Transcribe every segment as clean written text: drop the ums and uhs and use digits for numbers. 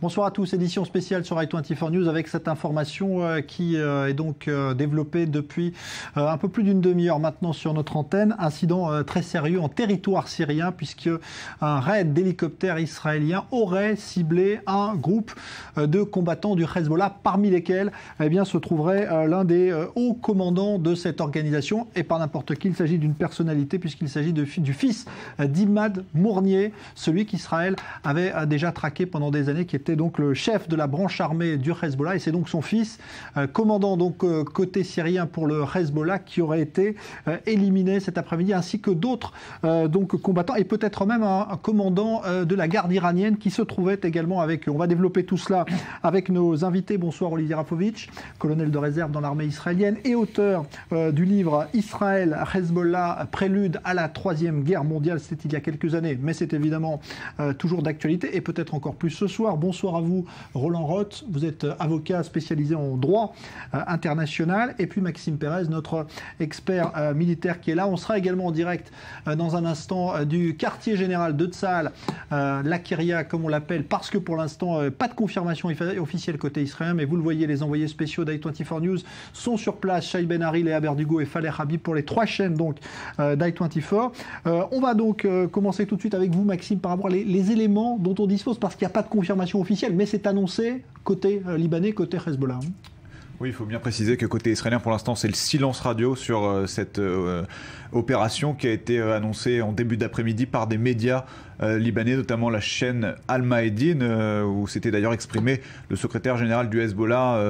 Bonsoir à tous, édition spéciale sur i24 News avec cette information qui est donc développée depuis un peu plus d'une demi-heure maintenant sur notre antenne. Incident très sérieux en territoire syrien puisque un raid d'hélicoptères israéliens aurait ciblé un groupe de combattants du Hezbollah, parmi lesquels se trouverait l'un des hauts commandants de cette organisation, et pas n'importe qui. Il s'agit d'une personnalité puisqu'il s'agit du fils d'Imad Mournier, celui qu'Israël avait déjà traqué pendant des années, qui était donc le chef de la branche armée du Hezbollah, et c'est donc son fils, commandant donc côté syrien pour le Hezbollah, qui aurait été éliminé cet après-midi, ainsi que d'autres donc combattants, et peut-être même un commandant de la garde iranienne qui se trouvait également avec eux. On va développer tout cela avec nos invités. Bonsoir Olivier Rafovitch, colonel de réserve dans l'armée israélienne et auteur du livre Israël, Hezbollah, prélude à la Troisième Guerre mondiale. C'était il y a quelques années, mais c'est évidemment toujours d'actualité, et peut-être encore plus ce soir. Bonsoir à vous, Roland Roth. Vous êtes avocat spécialisé en droit international. Et puis Maxime Pérez, notre expert militaire qui est là. On sera également en direct dans un instant du quartier général de Tzahal, la Kiria comme on l'appelle, parce que pour l'instant, pas de confirmation officielle côté israélien. Mais vous le voyez, les envoyés spéciaux d'i24 News sont sur place. Shai Ben Ari, Léa Berdugo et Faleh Habib pour les 3 chaînes donc d'i24. On va donc commencer tout de suite avec vous, Maxime, par rapport à les éléments dont on dispose, parce qu'il n'y a pas de confirmation officielle, mais c'est annoncé côté libanais, côté Hezbollah. Oui, il faut bien préciser que côté israélien, pour l'instant, c'est le silence radio sur cette opération qui a été annoncée en début d'après-midi par des médias libanais, notamment la chaîne Al-Maedine, où s'était d'ailleurs exprimé le secrétaire général du Hezbollah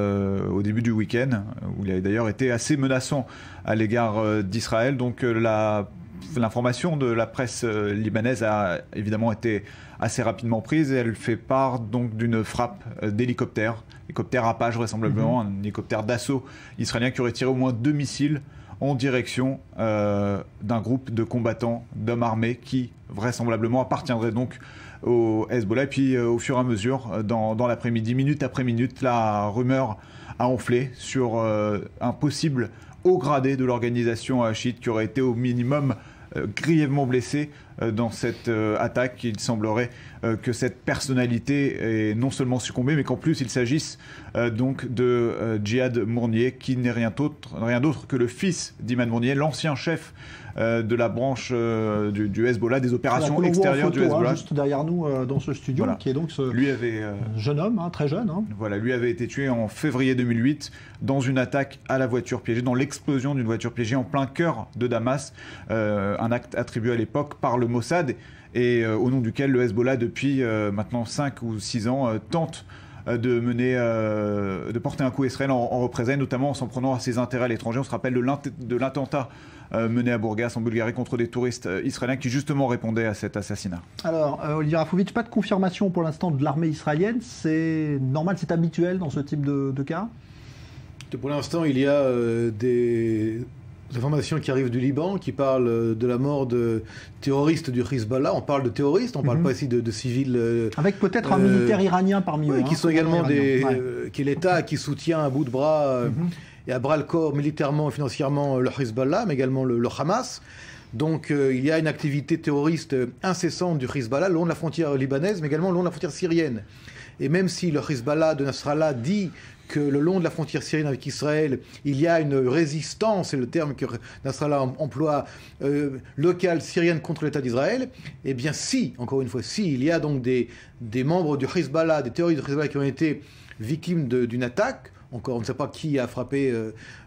au début du week-end, où il a d'ailleurs été assez menaçant à l'égard d'Israël. Donc l'information de la presse libanaise a évidemment été assez rapidement prise, et elle fait part donc d'une frappe d'hélicoptère, hélicoptère Apache vraisemblablement, un hélicoptère d'assaut israélien qui aurait tiré au moins 2 missiles en direction d'un groupe de combattants, d'hommes armés qui vraisemblablement appartiendraient donc au Hezbollah. Et puis au fur et à mesure, dans l'après-midi, minute après minute, la rumeur a enflé sur un possible haut gradé de l'organisation chiite qui aurait été au minimum grièvement blessé dans cette attaque. Il semblerait que cette personnalité ait non seulement succombé, mais qu'en plus il s'agisse donc de Djihad Mournier, qui n'est rien d'autre que le fils d'Imad Mournier, l'ancien chef de la branche du Hezbollah, des opérations extérieures du Hezbollah. Juste derrière nous dans ce studio, voilà. Qui est donc ce jeune homme, très jeune. Voilà, lui avait été tué en février 2008 dans une attaque à la voiture piégée, dans l'explosion d'une voiture piégée en plein cœur de Damas, un acte attribué à l'époque par le Mossad, et au nom duquel le Hezbollah, depuis maintenant 5 ou 6 ans, tente de porter un coup à Israël en représailles, notamment en s'en prenant à ses intérêts à l'étranger. On se rappelle de l'attentat mené à Bourgas en Bulgarie contre des touristes israéliens qui justement répondaient à cet assassinat. Alors, Olivier Rafovitch, pas de confirmation pour l'instant de l'armée israélienne. C'est normal, c'est habituel dans ce type de cas? Pour l'instant, il y a des informations qui arrivent du Liban qui parlent de la mort de terroristes du Hezbollah. On parle de terroristes, on ne parle pas ici de civils. Avec peut-être un militaire iranien parmi eux. Qui sont également qui est l'État qui soutient à bout de bras et à bras le corps militairement et financièrement le Hezbollah, mais également le Hamas. Donc il y a une activité terroriste incessante du Hezbollah le long de la frontière libanaise, mais également le long de la frontière syrienne. Et même si le Hezbollah de Nasrallah dit que le long de la frontière syrienne avec Israël, il y a une résistance, c'est le terme que Nasrallah emploie, locale syrienne contre l'État d'Israël, eh bien si, encore une fois, si, il y a donc des membres du Hezbollah, des terroristes du Hezbollah qui ont été victimes d'une attaque, encore on ne sait pas qui a frappé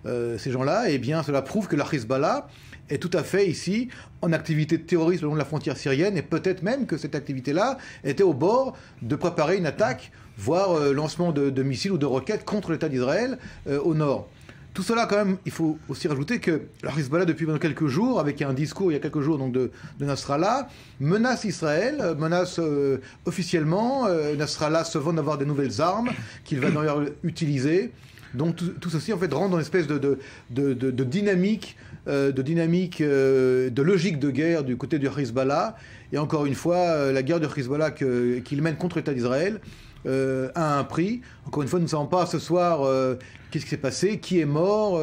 ces gens-là, eh bien cela prouve que le Hezbollah est tout à fait ici en activité terroriste le long de la frontière syrienne, et peut-être même que cette activité-là était au bord de préparer une attaque, voire lancement de missiles ou de roquettes contre l'État d'Israël au nord. Tout cela, quand même, il faut aussi rajouter que le Hezbollah, depuis quelques jours, avec un discours il y a quelques jours donc de Nasrallah, menace Israël, menace officiellement. Nasrallah se vante d'avoir des nouvelles armes qu'il va d'ailleurs utiliser. Donc tout ceci en fait rentre dans une espèce de dynamique, de logique de guerre du côté du Hezbollah. Et encore une fois, la guerre du Hezbollah qu'il mène contre l'État d'Israël a un prix. Encore une fois, nous ne savons pas ce soir qu'est-ce qui s'est passé, qui est mort,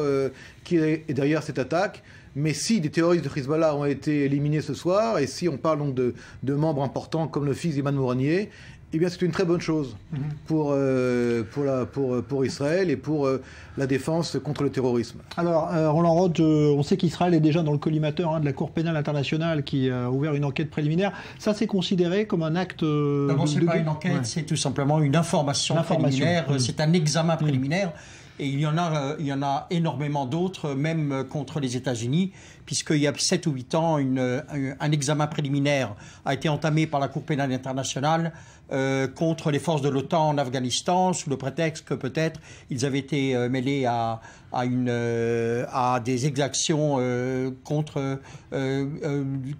qui est derrière cette attaque. Mais si des terroristes de Hezbollah ont été éliminés ce soir, et si on parle donc de membres importants comme le fils d'Imad Mournier, Eh bien, c'est une très bonne chose pour Israël et pour la défense contre le terrorisme. Alors, Roland Roth, on sait qu'Israël est déjà dans le collimateur de la Cour pénale internationale qui a ouvert une enquête préliminaire. Ça, c'est considéré comme un acte... D'abord, ce n'est pas une enquête, c'est tout simplement une information préliminaire. C'est un examen préliminaire. Et il y en a énormément d'autres, même contre les États-Unis, puisqu'il y a 7 ou 8 ans, un examen préliminaire a été entamé par la Cour pénale internationale contre les forces de l'OTAN en Afghanistan, sous le prétexte que peut-être ils avaient été mêlés à des exactions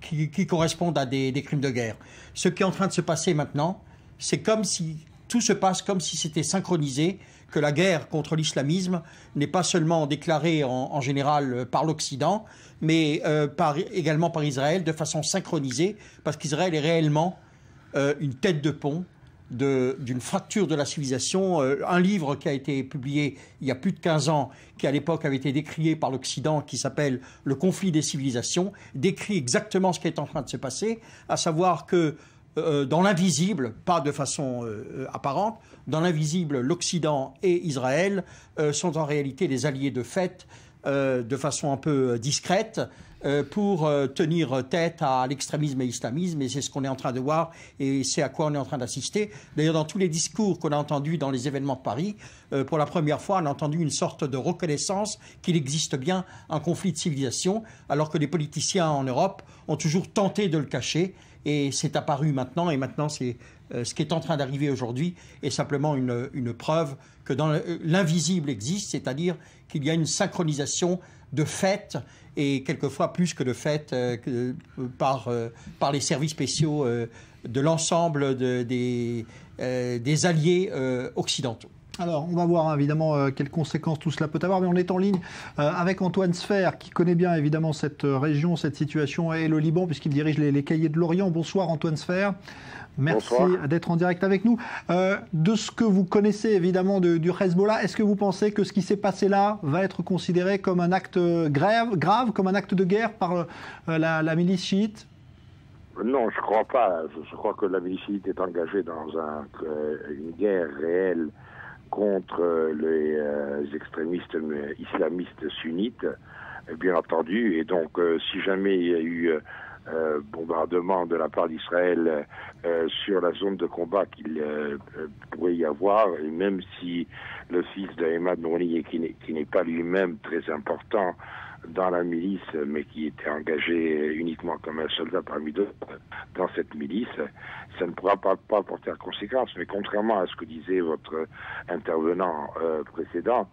qui correspondent à des crimes de guerre. Ce qui est en train de se passer maintenant, c'est comme si tout se passe comme si c'était synchronisé, que la guerre contre l'islamisme n'est pas seulement déclarée en général par l'Occident, mais également par Israël de façon synchronisée, parce qu'Israël est réellement une tête de pont d'une fracture de la civilisation. Un livre qui a été publié il y a plus de 15 ans, qui à l'époque avait été décrié par l'Occident, qui s'appelle « Le conflit des civilisations », décrit exactement ce qui est en train de se passer, à savoir que dans l'invisible, pas de façon apparente, dans l'invisible, l'Occident et Israël sont en réalité des alliés de fait, de façon un peu discrète, pour tenir tête à l'extrémisme et l'islamisme, et c'est ce qu'on est en train de voir, et c'est à quoi on est en train d'assister. D'ailleurs, dans tous les discours qu'on a entendus dans les événements de Paris, pour la première fois, on a entendu une sorte de reconnaissance qu'il existe bien un conflit de civilisation, alors que les politiciens en Europe ont toujours tenté de le cacher. Et c'est apparu maintenant, et maintenant c'est ce qui est en train d'arriver aujourd'hui est simplement une preuve que l'invisible existe, c'est-à-dire qu'il y a une synchronisation de fait, et quelquefois plus que de fait, par les services spéciaux de l'ensemble des alliés occidentaux. Alors, on va voir évidemment quelles conséquences tout cela peut avoir, mais on est en ligne avec Antoine Sfer, qui connaît bien évidemment cette région, cette situation, et le Liban, puisqu'il dirige les Cahiers de l'Orient. Bonsoir Antoine Sfer, merci d'être en direct avec nous. De ce que vous connaissez évidemment du Hezbollah, est-ce que vous pensez que ce qui s'est passé là va être considéré comme un acte grave, comme un acte de guerre par la milice chiite ? Non, je ne crois pas. Je crois que la milice chiite est engagée dans une guerre réelle contre les extrémistes islamistes sunnites, bien entendu. Et donc, si jamais il y a eu bombardement de la part d'Israël sur la zone de combat qu'il pourrait y avoir, et même si le fils d'Ahmad Nouri, qui n'est pas lui-même très important dans la milice, mais qui était engagé uniquement comme un soldat parmi d'autres dans cette milice, ça ne pourra pas porter à conséquence. Mais contrairement à ce que disait votre intervenant précédent,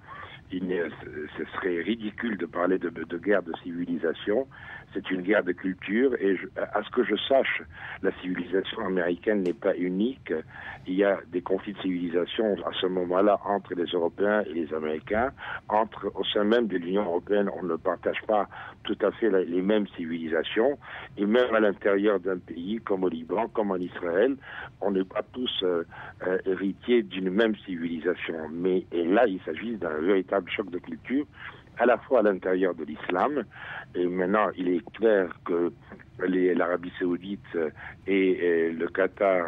ce serait ridicule de parler de guerre de civilisation. C'est une guerre de culture, et à ce que je sache, la civilisation américaine n'est pas unique. Il y a des conflits de civilisation à ce moment-là entre les Européens et les Américains. Au sein même de l'Union européenne, on ne partage pas tout à fait les mêmes civilisations. Et même à l'intérieur d'un pays comme au Liban, comme en Israël, on n'est pas tous héritiers d'une même civilisation. Et là, il s'agit d'un véritable choc de culture, à la fois à l'intérieur de l'islam. Et maintenant, il est clair que l'Arabie saoudite et le Qatar,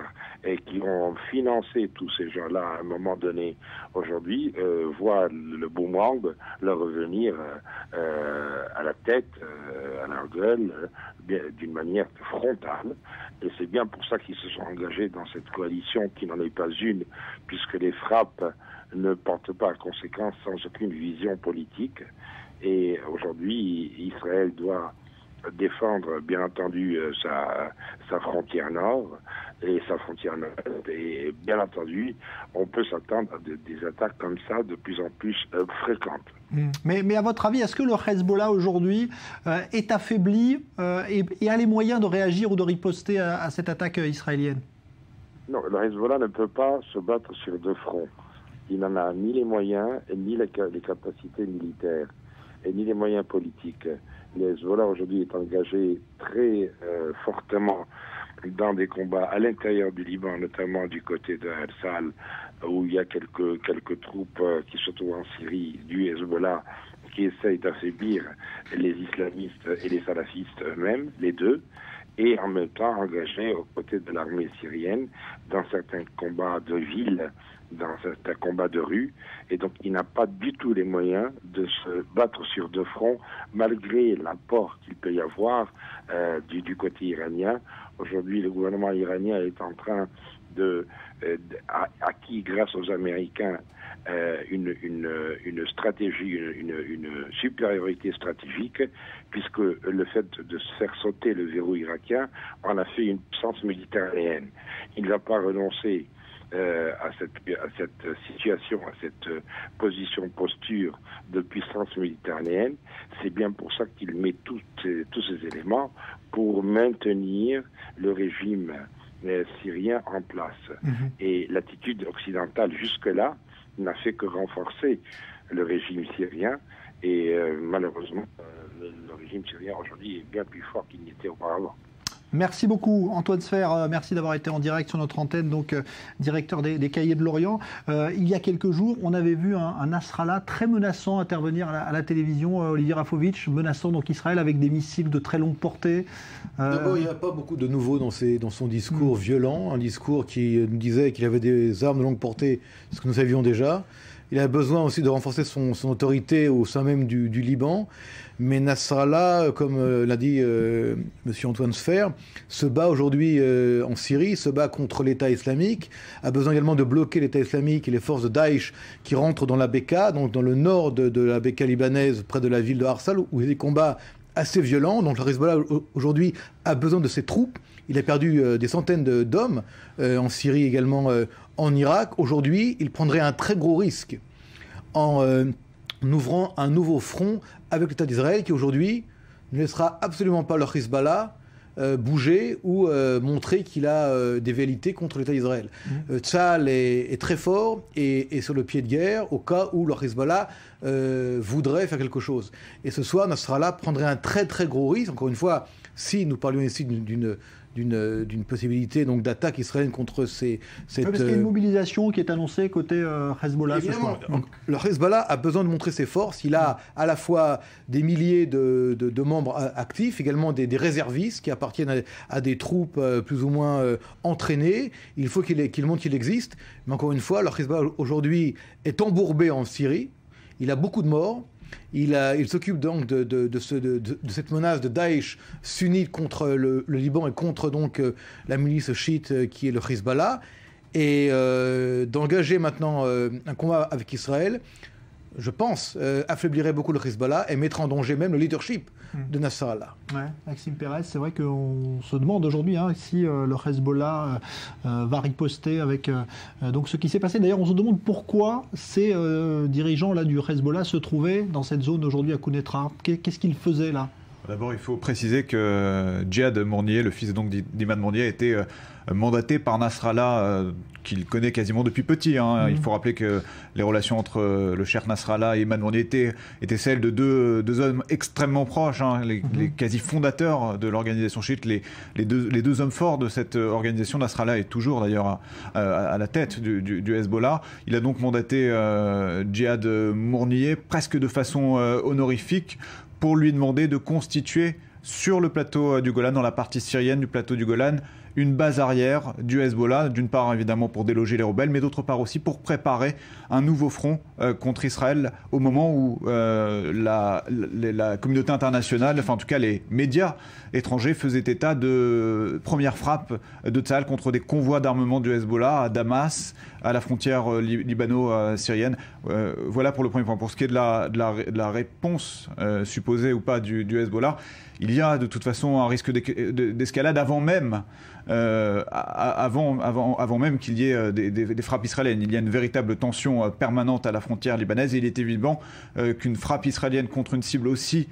qui ont financé tous ces gens-là à un moment donné aujourd'hui, voient le boomerang leur revenir à la tête, à leur gueule, d'une manière frontale. Et c'est bien pour ça qu'ils se sont engagés dans cette coalition qui n'en est pas une, puisque les frappes ne portent pas à conséquence sans aucune vision politique. Et aujourd'hui, Israël doit défendre, bien entendu, sa frontière nord et sa frontière nord. Et bien entendu, on peut s'attendre à des attaques comme ça de plus en plus fréquentes. Mais à votre avis, est-ce que le Hezbollah aujourd'hui est affaibli et a les moyens de réagir ou de riposter à cette attaque israélienne? Non, le Hezbollah ne peut pas se battre sur deux fronts. Il n'en a ni les moyens, ni les capacités militaires, et ni les moyens politiques. Le Hezbollah aujourd'hui est engagé très fortement dans des combats à l'intérieur du Liban, notamment du côté de Al-Sal, où il y a quelques troupes qui se trouvent en Syrie du Hezbollah, qui essayent d'affaiblir les islamistes et les salafistes eux-mêmes, les deux. et en même temps engagé aux côtés de l'armée syrienne dans certains combats de ville, dans certains combats de rue, et donc il n'a pas du tout les moyens de se battre sur deux fronts, malgré l'apport qu'il peut y avoir du côté iranien. Aujourd'hui, le gouvernement iranien est en train acquis grâce aux Américains une stratégie, une supériorité stratégique, puisque le fait de se faire sauter le verrou irakien en a fait une puissance méditerranéenne. Il ne va pas renoncer à cette situation, à cette posture de puissance méditerranéenne. C'est bien pour ça qu'il met tous ces éléments pour maintenir le régime syrien en place. Et l'attitude occidentale jusque-là n'a fait que renforcer le régime syrien, et malheureusement le régime syrien aujourd'hui est bien plus fort qu'il n'était auparavant. Merci beaucoup Antoine Sfer, merci d'avoir été en direct sur notre antenne, donc directeur des Cahiers de l'Orient. Il y a quelques jours, on avait vu un Nasrallah très menaçant intervenir à la télévision, Olivier Rafovitch, menaçant donc Israël avec des missiles de très longue portée. D'abord, il n'y a pas beaucoup de nouveau dans son discours violent, un discours qui nous disait qu'il avait des armes de longue portée, ce que nous savions déjà. Il a besoin aussi de renforcer son autorité au sein même du Liban. Mais Nasrallah, comme l'a dit M. Antoine Sfer, se bat aujourd'hui en Syrie, se bat contre l'État islamique, a besoin également de bloquer l'État islamique et les forces de Daesh qui rentrent dans la Beka, donc dans le nord de la Beka libanaise, près de la ville de Arsal, où il y a des combats assez violents. Donc le Hezbollah aujourd'hui a besoin de ses troupes. Il a perdu des centaines d'hommes en Syrie, également en Irak. Aujourd'hui, il prendrait un très gros risque en ouvrant un nouveau front avec l'État d'Israël qui aujourd'hui ne laissera absolument pas le Hezbollah bouger ou montrer qu'il a des velléités contre l'État d'Israël. Tzahal est très fort et sur le pied de guerre au cas où le Hezbollah voudrait faire quelque chose. Et ce soir, Nasrallah prendrait un très très gros risque. Encore une fois, si nous parlions ici d'une possibilité donc d'attaque israélienne contre cette... Oui, parce qu'il y a une mobilisation qui est annoncée côté Hezbollah ce soir. Donc, le Hezbollah a besoin de montrer ses forces. Il a à la fois des milliers de membres actifs, également des réservistes qui appartiennent à des troupes plus ou moins entraînées. Il faut qu'il montre qu'il existe. Mais encore une fois, le Hezbollah aujourd'hui est embourbé en Syrie. Il a beaucoup de morts. Il s'occupe donc de cette menace de Daesh sunnite contre le Liban et contre donc la milice chiite qui est le Hezbollah, et d'engager maintenant un combat avec Israël, je pense, affaiblirait beaucoup le Hezbollah et mettrait en danger même le leadership de Nasrallah. Ouais, Maxime Pérez, c'est vrai qu'on se demande aujourd'hui si le Hezbollah va riposter avec donc ce qui s'est passé. D'ailleurs, on se demande pourquoi ces dirigeants là, du Hezbollah se trouvaient dans cette zone aujourd'hui à Kounetra. Qu'est-ce qu'ils faisaient là ? D'abord, il faut préciser que Djihad Mournier, le fils donc d'Imad Mournier, a été mandaté par Nasrallah, qu'il connaît quasiment depuis petit. Il faut rappeler que les relations entre le cheikh Nasrallah et Imad Mournier étaient celles de deux hommes extrêmement proches, les quasi fondateurs de l'organisation chiite, les deux hommes forts de cette organisation. Nasrallah est toujours d'ailleurs à la tête du Hezbollah. Il a donc mandaté Djihad Mournier presque de façon honorifique pour lui demander de constituer sur le plateau du Golan, dans la partie syrienne du plateau du Golan, une base arrière du Hezbollah, d'une part évidemment pour déloger les rebelles, mais d'autre part aussi pour préparer un nouveau front contre Israël au moment où la communauté internationale, enfin en tout cas les médias étrangers faisaient état de premières frappes de Tzahal contre des convois d'armement du Hezbollah à Damas, à la frontière libano-syrienne. Voilà pour le premier point. Pour ce qui est de la réponse supposée ou pas du Hezbollah, il y a de toute façon un risque d'escalade avant même qu'il y ait des frappes israéliennes. Il y a une véritable tension permanente à la frontière libanaise et il est évident qu'une frappe israélienne contre une cible aussi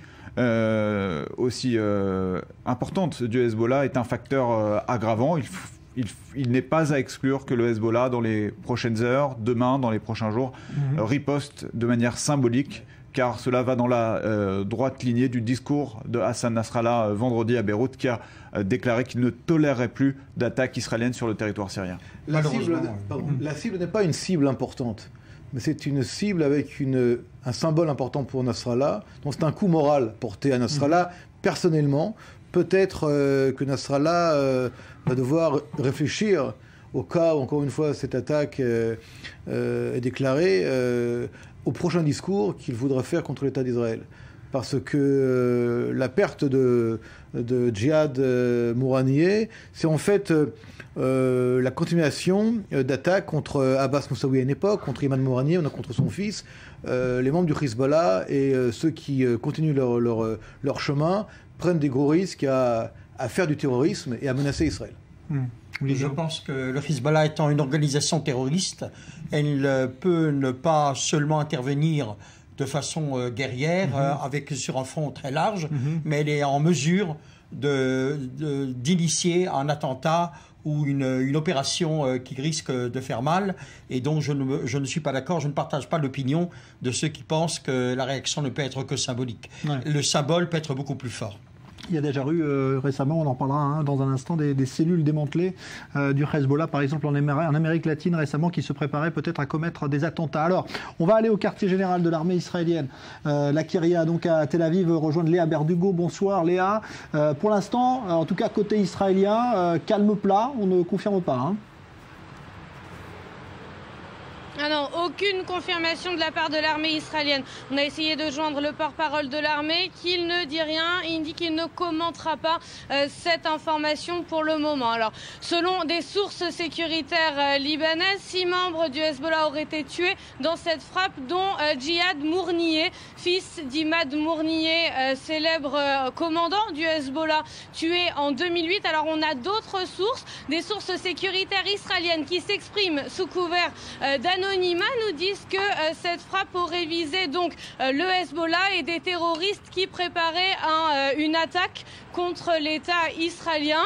importante du Hezbollah est un facteur aggravant. Il n'est pas à exclure que le Hezbollah, dans les prochaines heures, demain, dans les prochains jours, riposte de manière symbolique, car cela va dans la droite lignée du discours de Hassan Nasrallah vendredi à Beyrouth, qui a déclaré qu'il ne tolérerait plus d'attaques israéliennes sur le territoire syrien. La cible n'est pas une cible importante, mais c'est une cible avec un symbole important pour Nasrallah. Donc c'est un coup moral porté à Nasrallah personnellement peut-être que Nasrallah va devoir réfléchir au cas où, encore une fois, cette attaque est déclarée, au prochain discours qu'il voudra faire contre l'État d'Israël. Parce que la perte de Djihad Mouranieh, c'est en fait la continuation d'attaques contre Abbas Moussaoui à une époque, contre Imad Mouranieh, contre son fils, les membres du Hezbollah et ceux qui continuent leur chemin prennent des gros risques à faire du terrorisme et à menacer Israël. Je pense que le Hezbollah étant une organisation terroriste, elle peut ne pas seulement intervenir de façon guerrière, sur un front très large, mais elle est en mesure d'initier un attentat ou une opération qui risque de faire mal. Et donc je ne suis pas d'accord, je ne partage pas l'opinion de ceux qui pensent que la réaction ne peut être que symbolique. Le symbole peut être beaucoup plus fort. Il y a déjà eu récemment, on en parlera dans un instant, des cellules démantelées du Hezbollah, par exemple en Amérique latine récemment, qui se préparaient peut-être à commettre des attentats. Alors, on va aller au quartier général de l'armée israélienne, la Kiria, donc à Tel Aviv, rejoindre Léa Berdugo. Bonsoir Léa. Pour l'instant, en tout cas côté israélien, calme plat, on ne confirme pas. Hein. Ah non, aucune confirmation de la part de l'armée israélienne. On a essayé de joindre le porte-parole de l'armée, qu'il ne dit rien. Il dit qu'il ne commentera pas cette information pour le moment. Alors, selon des sources sécuritaires libanaises, 6 membres du Hezbollah auraient été tués dans cette frappe, dont Djihad Mouranieh, fils d'Imad Mouranieh, célèbre commandant du Hezbollah, tué en 2008. Alors, on a d'autres sources, des sources sécuritaires israéliennes qui s'expriment sous couvert d'anonymat, nous disent que cette frappe aurait visé donc le Hezbollah et des terroristes qui préparaient une attaque contre l'État israélien.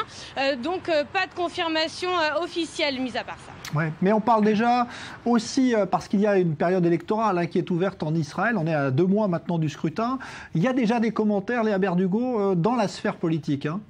Donc pas de confirmation officielle, mis à part ça. Ouais, mais on parle déjà aussi, parce qu'il y a une période électorale qui est ouverte en Israël, on est à 2 mois maintenant du scrutin, il y a déjà des commentaires, Léa Berdugo, dans la sphère politique. Hein.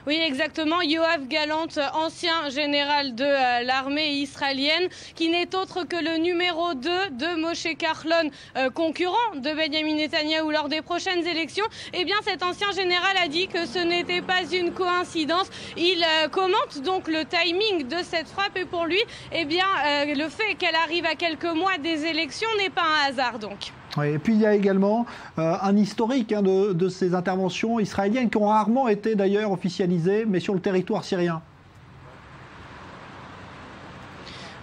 Oui, exactement. Yoav Gallant, ancien général de l'armée israélienne, qui n'est autre que le numéro 2 de Moshe Kahlon, concurrent de Benjamin Netanyahou lors des prochaines élections. Eh bien, cet ancien général a dit que ce n'était pas une coïncidence. Il commente donc le timing de cette frappe et pour lui, eh bien, le fait qu'elle arrive à quelques mois des élections n'est pas un hasard donc. Oui, et puis il y a également un historique de ces interventions israéliennes qui ont rarement été d'ailleurs officialisées, mais sur le territoire syrien.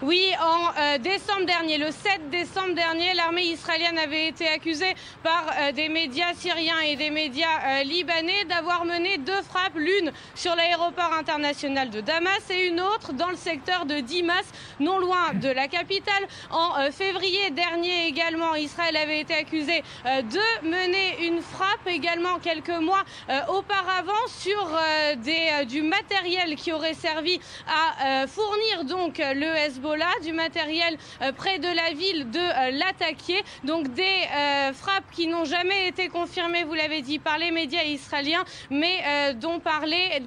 Oui, en décembre dernier, le 7 décembre dernier, l'armée israélienne avait été accusée par des médias syriens et des médias libanais d'avoir mené 2 frappes, l'une sur l'aéroport international de Damas et une autre dans le secteur de Dimas, non loin de la capitale. En février dernier également, Israël avait été accusé de mener une frappe également quelques mois auparavant sur du matériel qui aurait servi à fournir donc le Hezbollah, du matériel près de la ville de Latakia. Donc des frappes qui n'ont jamais été confirmées, vous l'avez dit, par les médias israéliens, mais dont parlaient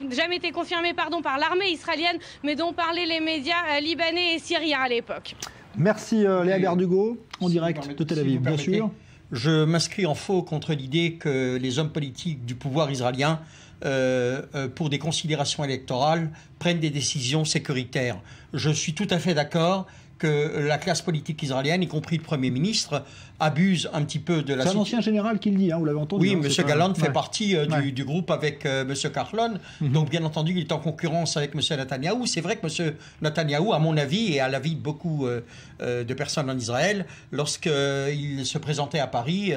jamais été confirmées pardon, par l'armée israélienne, mais dont parlaient les médias libanais et syriens à l'époque. Merci Léa Berdugo, en direct de Tel Aviv, bien sûr. Je m'inscris en faux contre l'idée que les hommes politiques du pouvoir israélien, pour des considérations électorales, prennent des décisions sécuritaires. Je suis tout à fait d'accord que la classe politique israélienne, y compris le Premier ministre, abuse un petit peu de la... C'est un ancien général qui le dit, hein, vous l'avez entendu. Oui, M. Gallant fait partie du groupe avec M. Kahlon. Donc, bien entendu, il est en concurrence avec M. Netanyahou. C'est vrai que M. Netanyahou, à mon avis, et à l'avis de beaucoup de personnes en Israël, lorsqu'il se présentait à Paris,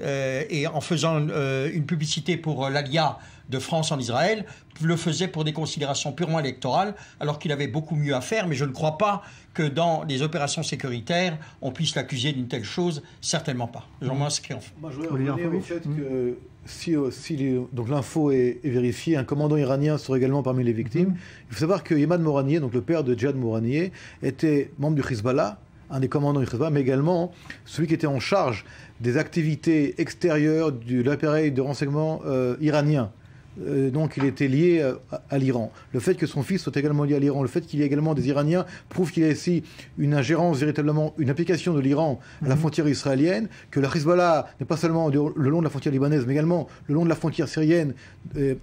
et en faisant une publicité pour l'Aliyah de France en Israël, le faisait pour des considérations purement électorales, alors qu'il avait beaucoup mieux à faire. Mais je ne crois pas que dans les opérations sécuritaires, on puisse l'accuser d'une telle chose. Certainement pas. J'en m'inscris en fait. Moi, je voudrais revenir au fait que si donc l'info est vérifiée, un commandant iranien serait également parmi les victimes. Il faut savoir que Imad Mouranieh, donc le père de Djihad Mouranieh, était membre du Hezbollah, un des commandants du Hezbollah, mais également celui qui était en charge des activités extérieures de l'appareil de renseignement iranien. donc il était lié à l'Iran. Le fait que son fils soit également lié à l'Iran, le fait qu'il y ait également des Iraniens, prouve qu'il y a ici une ingérence, véritablement une application de l'Iran à la frontière israélienne, que le Hezbollah n'est pas seulement le long de la frontière libanaise, mais également le long de la frontière syrienne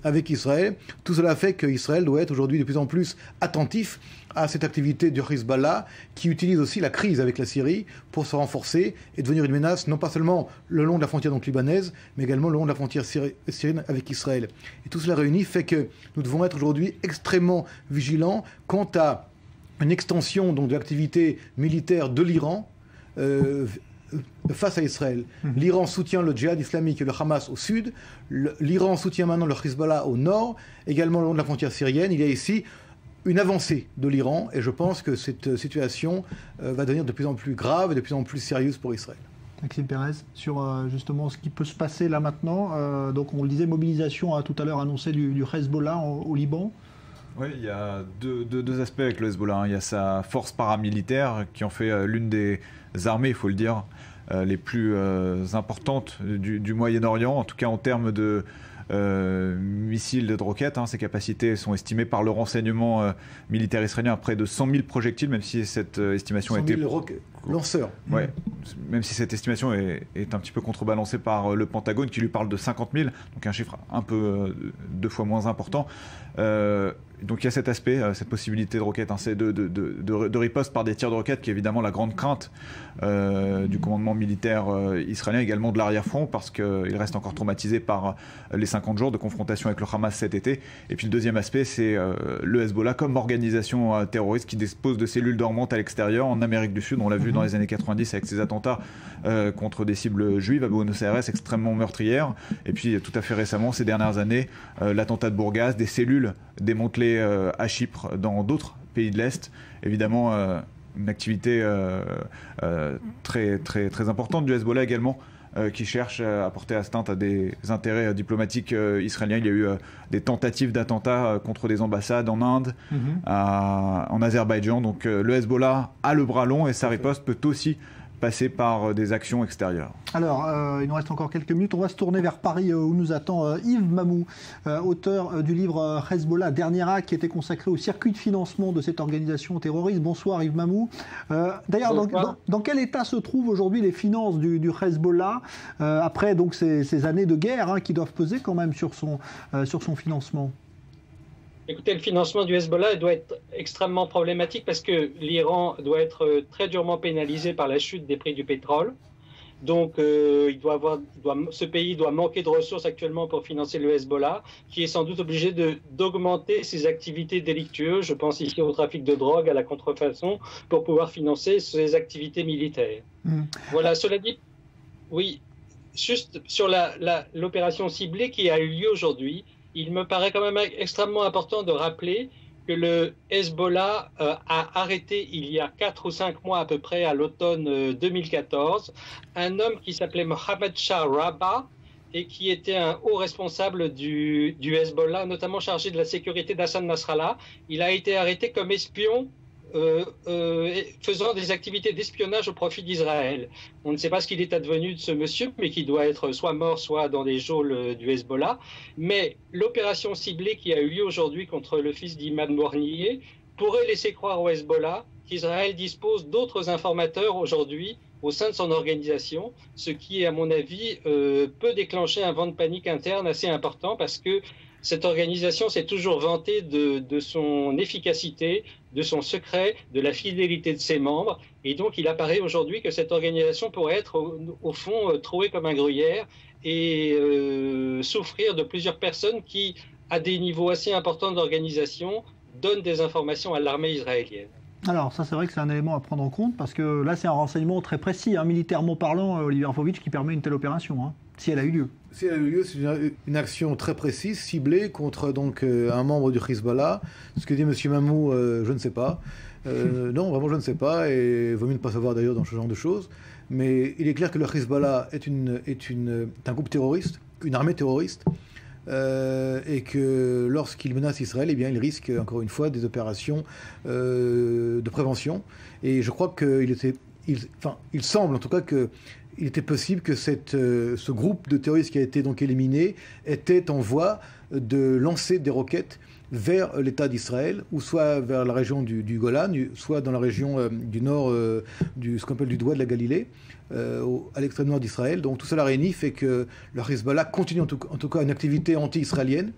avec Israël. Tout cela fait qu'Israël doit être aujourd'hui de plus en plus attentif à cette activité du Hezbollah, qui utilise aussi la crise avec la Syrie pour se renforcer et devenir une menace, non pas seulement le long de la frontière donc libanaise, mais également le long de la frontière syrienne avec Israël. Et tout cela réuni fait que nous devons être aujourd'hui extrêmement vigilants quant à une extension donc, de l'activité militaire de l'Iran face à Israël. L'Iran soutient le djihad islamique et le Hamas au sud, l'Iran soutient maintenant le Hezbollah au nord, également le long de la frontière syrienne. Il y a ici une avancée de l'Iran, et je pense que cette situation va devenir de plus en plus grave et de plus en plus sérieuse pour Israël. Maxime Pérez, sur justement ce qui peut se passer là maintenant. Donc on le disait, mobilisation tout à l'heure annoncée du Hezbollah au Liban. Oui, il y a deux aspects avec le Hezbollah. Il y a sa force paramilitaire qui en fait l'une des armées, il faut le dire, les plus importantes du Moyen-Orient, en tout cas en termes de missiles de roquettes. Ces capacités sont estimées par le renseignement militaire israélien à près de 100 000 projectiles, même si cette estimation a été... lanceurs. Ouais, même si cette estimation est un petit peu contrebalancée par le Pentagone qui lui parle de 50 000, donc un chiffre un peu 2 fois moins important. Donc il y a cet aspect, cette possibilité de roquettes, de riposte par des tirs de roquettes, qui est évidemment la grande crainte du commandement militaire israélien, également de l'arrière-front, parce qu'il reste encore traumatisé par les 50 jours de confrontation avec le Hamas cet été. Et puis le deuxième aspect, c'est le Hezbollah comme organisation terroriste qui dispose de cellules dormantes à l'extérieur, en Amérique du Sud. On l'a vu dans les années 90 avec ces attentats contre des cibles juives à Buenos Aires, extrêmement meurtrières. Et puis tout à fait récemment, ces dernières années, l'attentat de Bourgas, des cellules démantelées à Chypre, dans d'autres pays de l'Est. Évidemment, une activité très, très, très importante du Hezbollah également, qui cherche à porter atteinte à des intérêts diplomatiques israéliens. Il y a eu des tentatives d'attentats contre des ambassades en Inde, en Azerbaïdjan. Donc le Hezbollah a le bras long et sa riposte peut aussi passer par des actions extérieures. Alors, il nous reste encore quelques minutes. On va se tourner vers Paris où nous attend Yves Mamou, auteur du livre Hezbollah, Dernier acte, qui était consacré au circuit de financement de cette organisation terroriste. Bonsoir Yves Mamou. D'ailleurs, dans quel état se trouvent aujourd'hui les finances du Hezbollah après donc, ces années de guerre qui doivent peser quand même sur son financement? Écoutez, le financement du Hezbollah doit être extrêmement problématique parce que l'Iran doit être très durement pénalisé par la chute des prix du pétrole. Donc, ce pays doit manquer de ressources actuellement pour financer le Hezbollah, qui est sans doute obligé d'augmenter ses activités délictueuses. Je pense ici au trafic de drogue, à la contrefaçon, pour pouvoir financer ses activités militaires. Voilà, cela dit, oui, juste sur l'opération ciblée qui a eu lieu aujourd'hui, il me paraît quand même extrêmement important de rappeler que le Hezbollah a arrêté il y a 4 ou 5 mois à peu près, à l'automne 2014, un homme qui s'appelait Mohamed Shah Rabah et qui était un haut responsable du Hezbollah, notamment chargé de la sécurité d'Hassan Nasrallah. Il a été arrêté comme espion faisant des activités d'espionnage au profit d'Israël. On ne sait pas ce qu'il est advenu de ce monsieur, mais qui doit être soit mort, soit dans les geôles du Hezbollah. Mais l'opération ciblée qui a eu lieu aujourd'hui contre le fils d'Imad Mournier pourrait laisser croire au Hezbollah qu'Israël dispose d'autres informateurs aujourd'hui au sein de son organisation, ce qui, à mon avis, peut déclencher un vent de panique interne assez important parce que cette organisation s'est toujours vantée de son efficacité, de son secret, de la fidélité de ses membres. Et donc, il apparaît aujourd'hui que cette organisation pourrait être, au fond, trouée comme un gruyère et souffrir de plusieurs personnes qui, à des niveaux assez importants d'organisation, donnent des informations à l'armée israélienne. Alors, ça, c'est vrai que c'est un élément à prendre en compte, parce que là, c'est un renseignement très précis, militairement parlant, Olivier Rafovitch, qui permet une telle opération, si elle a eu lieu. Si elle a eu lieu, c'est une action très précise, ciblée contre donc, un membre du Hezbollah. Ce que dit M. Mamou, je ne sais pas. Non, vraiment, je ne sais pas, et il vaut mieux ne pas savoir d'ailleurs dans ce genre de choses. Mais il est clair que le Hezbollah est un groupe terroriste, une armée terroriste, et que lorsqu'il menace Israël, eh bien, il risque, encore une fois, des opérations de prévention. Et je crois qu'il semble en tout cas qu'il il était possible que ce groupe de terroristes qui a été donc éliminé était en voie de lancer des roquettes vers l'État d'Israël, ou soit vers la région du Golan, soit dans la région du nord, ce qu'on appelle du doigt de la Galilée, à l'extrême nord d'Israël. Donc tout cela réuni fait que le Hezbollah continue en tout cas une activité anti-israélienne.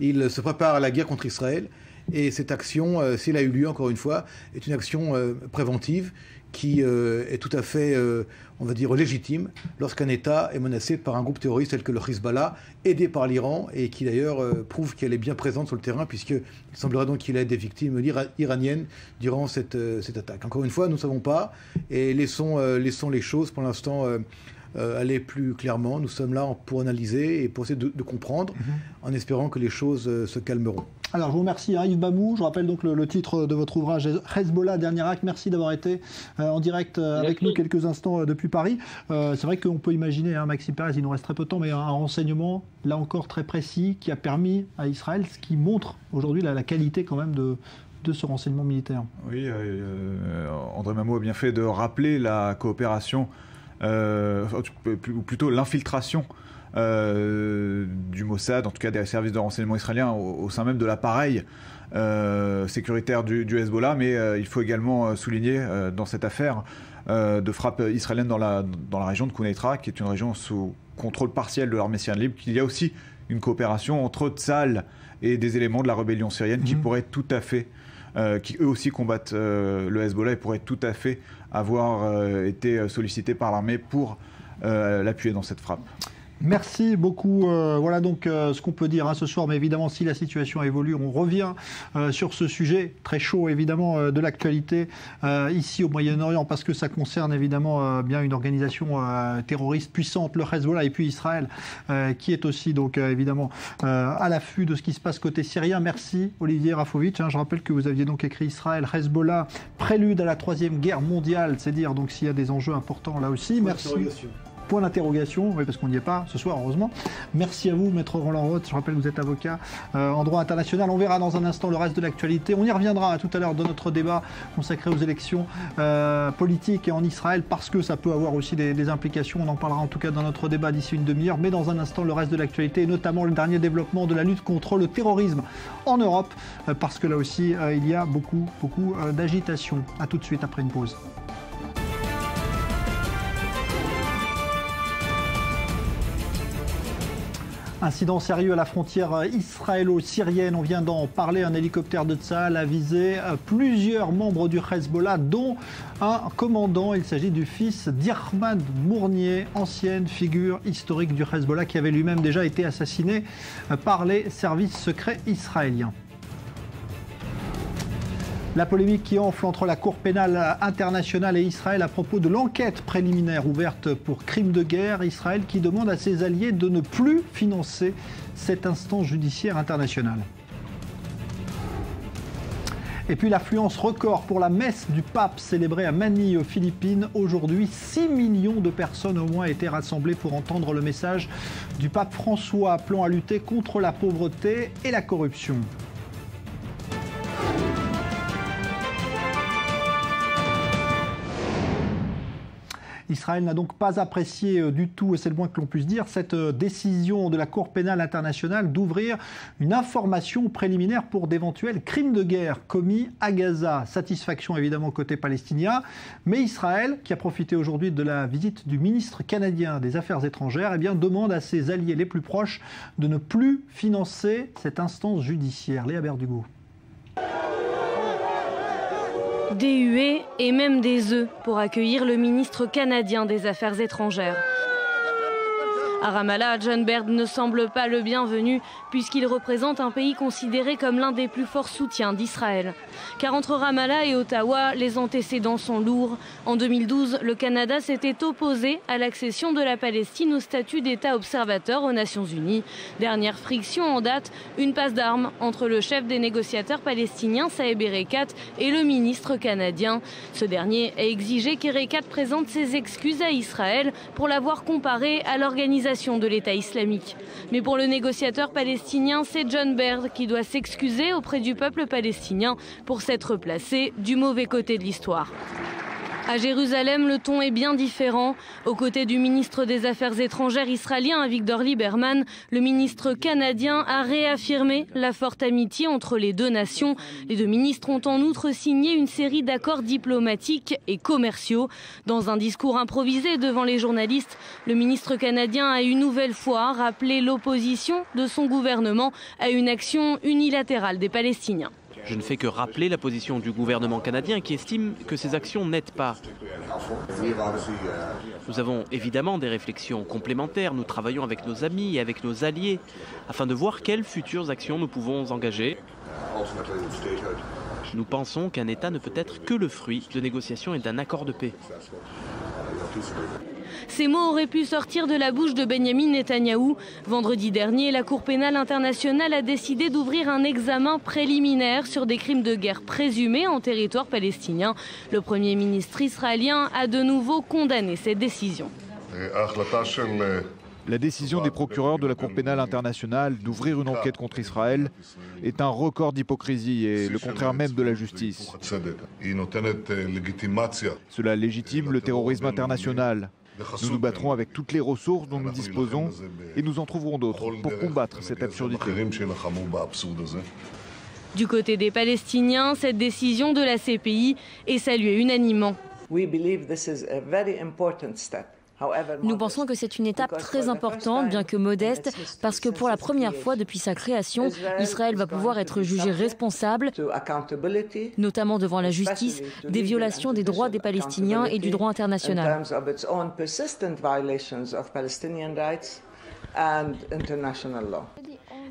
Il se prépare à la guerre contre Israël. Et cette action, s'il a eu lieu encore une fois, est une action préventive qui est tout à fait, on va dire, légitime lorsqu'un État est menacé par un groupe terroriste tel que le Hezbollah, aidé par l'Iran, et qui d'ailleurs prouve qu'elle est bien présente sur le terrain, puisqu'il semblerait donc qu'il ait des victimes iraniennes durant cette attaque. Encore une fois, nous ne savons pas, et laissons les choses pour l'instant aller plus clairement. Nous sommes là pour analyser et pour essayer de comprendre, en espérant que les choses se calmeront. Alors, je vous remercie, Yves Bamou. Je rappelle donc le titre de votre ouvrage, Hezbollah, dernier acte. Merci d'avoir été en direct avec nous quelques instants depuis Paris. C'est vrai qu'on peut imaginer, Maxime Perez, il nous reste très peu de temps, mais un renseignement, là encore très précis, qui a permis à Israël, ce qui montre aujourd'hui la qualité quand même de ce renseignement militaire. Oui, André Mamou a bien fait de rappeler la coopération, ou plutôt l'infiltration du Mossad, en tout cas des services de renseignement israéliens au sein même de l'appareil sécuritaire du Hezbollah, mais il faut également souligner dans cette affaire de frappe israélienne dans la région de Quneitra, qui est une région sous contrôle partiel de l'armée syrienne libre, qu'il y a aussi une coopération entre Tsahal et des éléments de la rébellion syrienne qui pourraient tout à fait, qui eux aussi combattent le Hezbollah, et pourraient tout à fait avoir été sollicités par l'armée pour l'appuyer dans cette frappe. Merci beaucoup. Voilà donc ce qu'on peut dire ce soir, mais évidemment si la situation évolue, on revient sur ce sujet très chaud évidemment de l'actualité ici au Moyen-Orient, parce que ça concerne évidemment bien une organisation terroriste puissante, le Hezbollah, et puis Israël qui est aussi donc évidemment à l'affût de ce qui se passe côté syrien. Merci Olivier Rafovitch. Je rappelle que vous aviez donc écrit Israël, Hezbollah, prélude à la 3e guerre mondiale, c'est dire donc s'il y a des enjeux importants là aussi. Merci. Point d'interrogation, oui, parce qu'on n'y est pas ce soir, heureusement. Merci à vous, Maître Roland Roth. Je rappelle que vous êtes avocat en droit international. On verra dans un instant le reste de l'actualité. On y reviendra tout à l'heure dans notre débat consacré aux élections politiques et en Israël, parce que ça peut avoir aussi des implications. On en parlera en tout cas dans notre débat d'ici une demi-heure. Mais dans un instant, le reste de l'actualité, et notamment le dernier développement de la lutte contre le terrorisme en Europe, parce que là aussi, il y a beaucoup d'agitation. A tout de suite après une pause. Incident sérieux à la frontière israélo-syrienne. On vient d'en parler. Un hélicoptère de Tsahal a visé plusieurs membres du Hezbollah, dont un commandant. Il s'agit du fils d'Ahmad Mournier, ancienne figure historique du Hezbollah, qui avait lui-même déjà été assassiné par les services secrets israéliens. La polémique qui enfle entre la Cour pénale internationale et Israël à propos de l'enquête préliminaire ouverte pour crimes de guerre. Israël qui demande à ses alliés de ne plus financer cette instance judiciaire internationale. Et puis l'affluence record pour la messe du pape célébrée à Manille aux Philippines. Aujourd'hui, 6 millions de personnes au moins étaient rassemblées pour entendre le message du pape François appelant à lutter contre la pauvreté et la corruption. Israël n'a donc pas apprécié du tout, et c'est le moins que l'on puisse dire, cette décision de la Cour pénale internationale d'ouvrir une information préliminaire pour d'éventuels crimes de guerre commis à Gaza. Satisfaction évidemment côté palestinien, mais Israël, qui a profité aujourd'hui de la visite du ministre canadien des Affaires étrangères, demande à ses alliés les plus proches de ne plus financer cette instance judiciaire. Léa Berdugo. Des huées et même des œufs pour accueillir le ministre canadien des Affaires étrangères. À Ramallah, John Baird ne semble pas le bienvenu puisqu'il représente un pays considéré comme l'un des plus forts soutiens d'Israël. Car entre Ramallah et Ottawa, les antécédents sont lourds. En 2012, le Canada s'était opposé à l'accession de la Palestine au statut d'État observateur aux Nations Unies. Dernière friction en date, une passe d'armes entre le chef des négociateurs palestiniens, Saeb Erekat, et le ministre canadien. Ce dernier a exigé qu'Erekat présente ses excuses à Israël pour l'avoir comparé à l'organisation de l'État islamique. Mais pour le négociateur palestinien, c'est John Baird qui doit s'excuser auprès du peuple palestinien pour s'être placé du mauvais côté de l'histoire. À Jérusalem, le ton est bien différent. Aux côtés du ministre des Affaires étrangères israélien Avigdor Lieberman, le ministre canadien a réaffirmé la forte amitié entre les deux nations. Les deux ministres ont en outre signé une série d'accords diplomatiques et commerciaux. Dans un discours improvisé devant les journalistes, le ministre canadien a une nouvelle fois rappelé l'opposition de son gouvernement à une action unilatérale des Palestiniens. Je ne fais que rappeler la position du gouvernement canadien qui estime que ces actions n'aident pas. Nous avons évidemment des réflexions complémentaires. Nous travaillons avec nos amis et avec nos alliés afin de voir quelles futures actions nous pouvons engager. Nous pensons qu'un État ne peut être que le fruit de négociations et d'un accord de paix. Ces mots auraient pu sortir de la bouche de Benyamin Netanyahou. Vendredi dernier, la Cour pénale internationale a décidé d'ouvrir un examen préliminaire sur des crimes de guerre présumés en territoire palestinien. Le Premier ministre israélien a de nouveau condamné cette décision. La décision des procureurs de la Cour pénale internationale d'ouvrir une enquête contre Israël est un record d'hypocrisie et le contraire même de la justice. Cela légitime le terrorisme international. Nous nous battrons avec toutes les ressources dont nous disposons et nous en trouverons d'autres pour combattre cette absurdité. Du côté des Palestiniens, cette décision de la CPI est saluée unanimement. Nous pensons que c'est une étape très importante, bien que modeste, parce que pour la première fois depuis sa création, Israël va pouvoir être jugé responsable, notamment devant la justice, des violations des droits des Palestiniens et du droit international.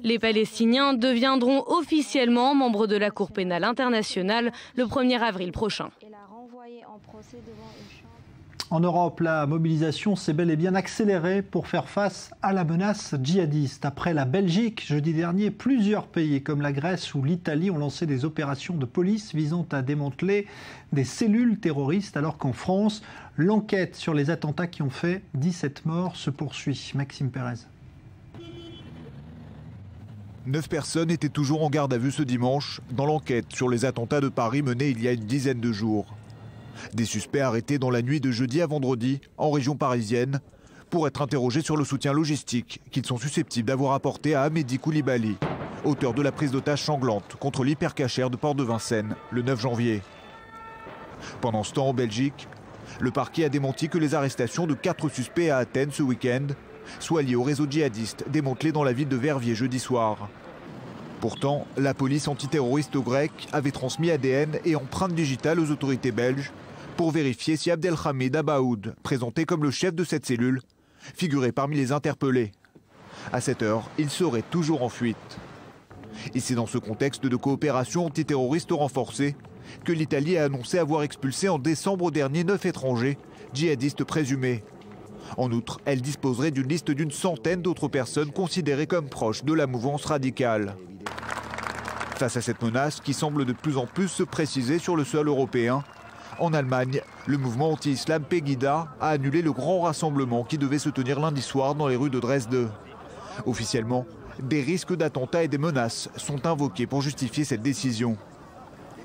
Les Palestiniens deviendront officiellement membres de la Cour pénale internationale le 1er avril prochain. En Europe, la mobilisation s'est bel et bien accélérée pour faire face à la menace djihadiste. Après la Belgique, jeudi dernier, plusieurs pays comme la Grèce ou l'Italie ont lancé des opérations de police visant à démanteler des cellules terroristes, alors qu'en France, l'enquête sur les attentats qui ont fait 17 morts se poursuit. Maxime Pérez. 9 personnes étaient toujours en garde à vue ce dimanche dans l'enquête sur les attentats de Paris menés il y a une dizaine de jours. Des suspects arrêtés dans la nuit de jeudi à vendredi en région parisienne pour être interrogés sur le soutien logistique qu'ils sont susceptibles d'avoir apporté à Amédi Koulibaly, auteur de la prise d'otage sanglante contre l'hypercachère de Port-de-Vincennes le 9 janvier. Pendant ce temps en Belgique, le parquet a démenti que les arrestations de 4 suspects à Athènes ce week-end soient liées au réseau djihadiste démantelé dans la ville de Verviers jeudi soir. Pourtant, la police antiterroriste grecque avait transmis ADN et empreintes digitales aux autorités belges pour vérifier si Abdelhamid Abaoud, présenté comme le chef de cette cellule, figurait parmi les interpellés. À cette heure, il serait toujours en fuite. Et c'est dans ce contexte de coopération antiterroriste renforcée que l'Italie a annoncé avoir expulsé en décembre dernier 9 étrangers, djihadistes présumés. En outre, elle disposerait d'une liste d'une centaine d'autres personnes considérées comme proches de la mouvance radicale. Face à cette menace qui semble de plus en plus se préciser sur le sol européen, en Allemagne, le mouvement anti-islam Pegida a annulé le grand rassemblement qui devait se tenir lundi soir dans les rues de Dresde. Officiellement, des risques d'attentats et des menaces sont invoqués pour justifier cette décision.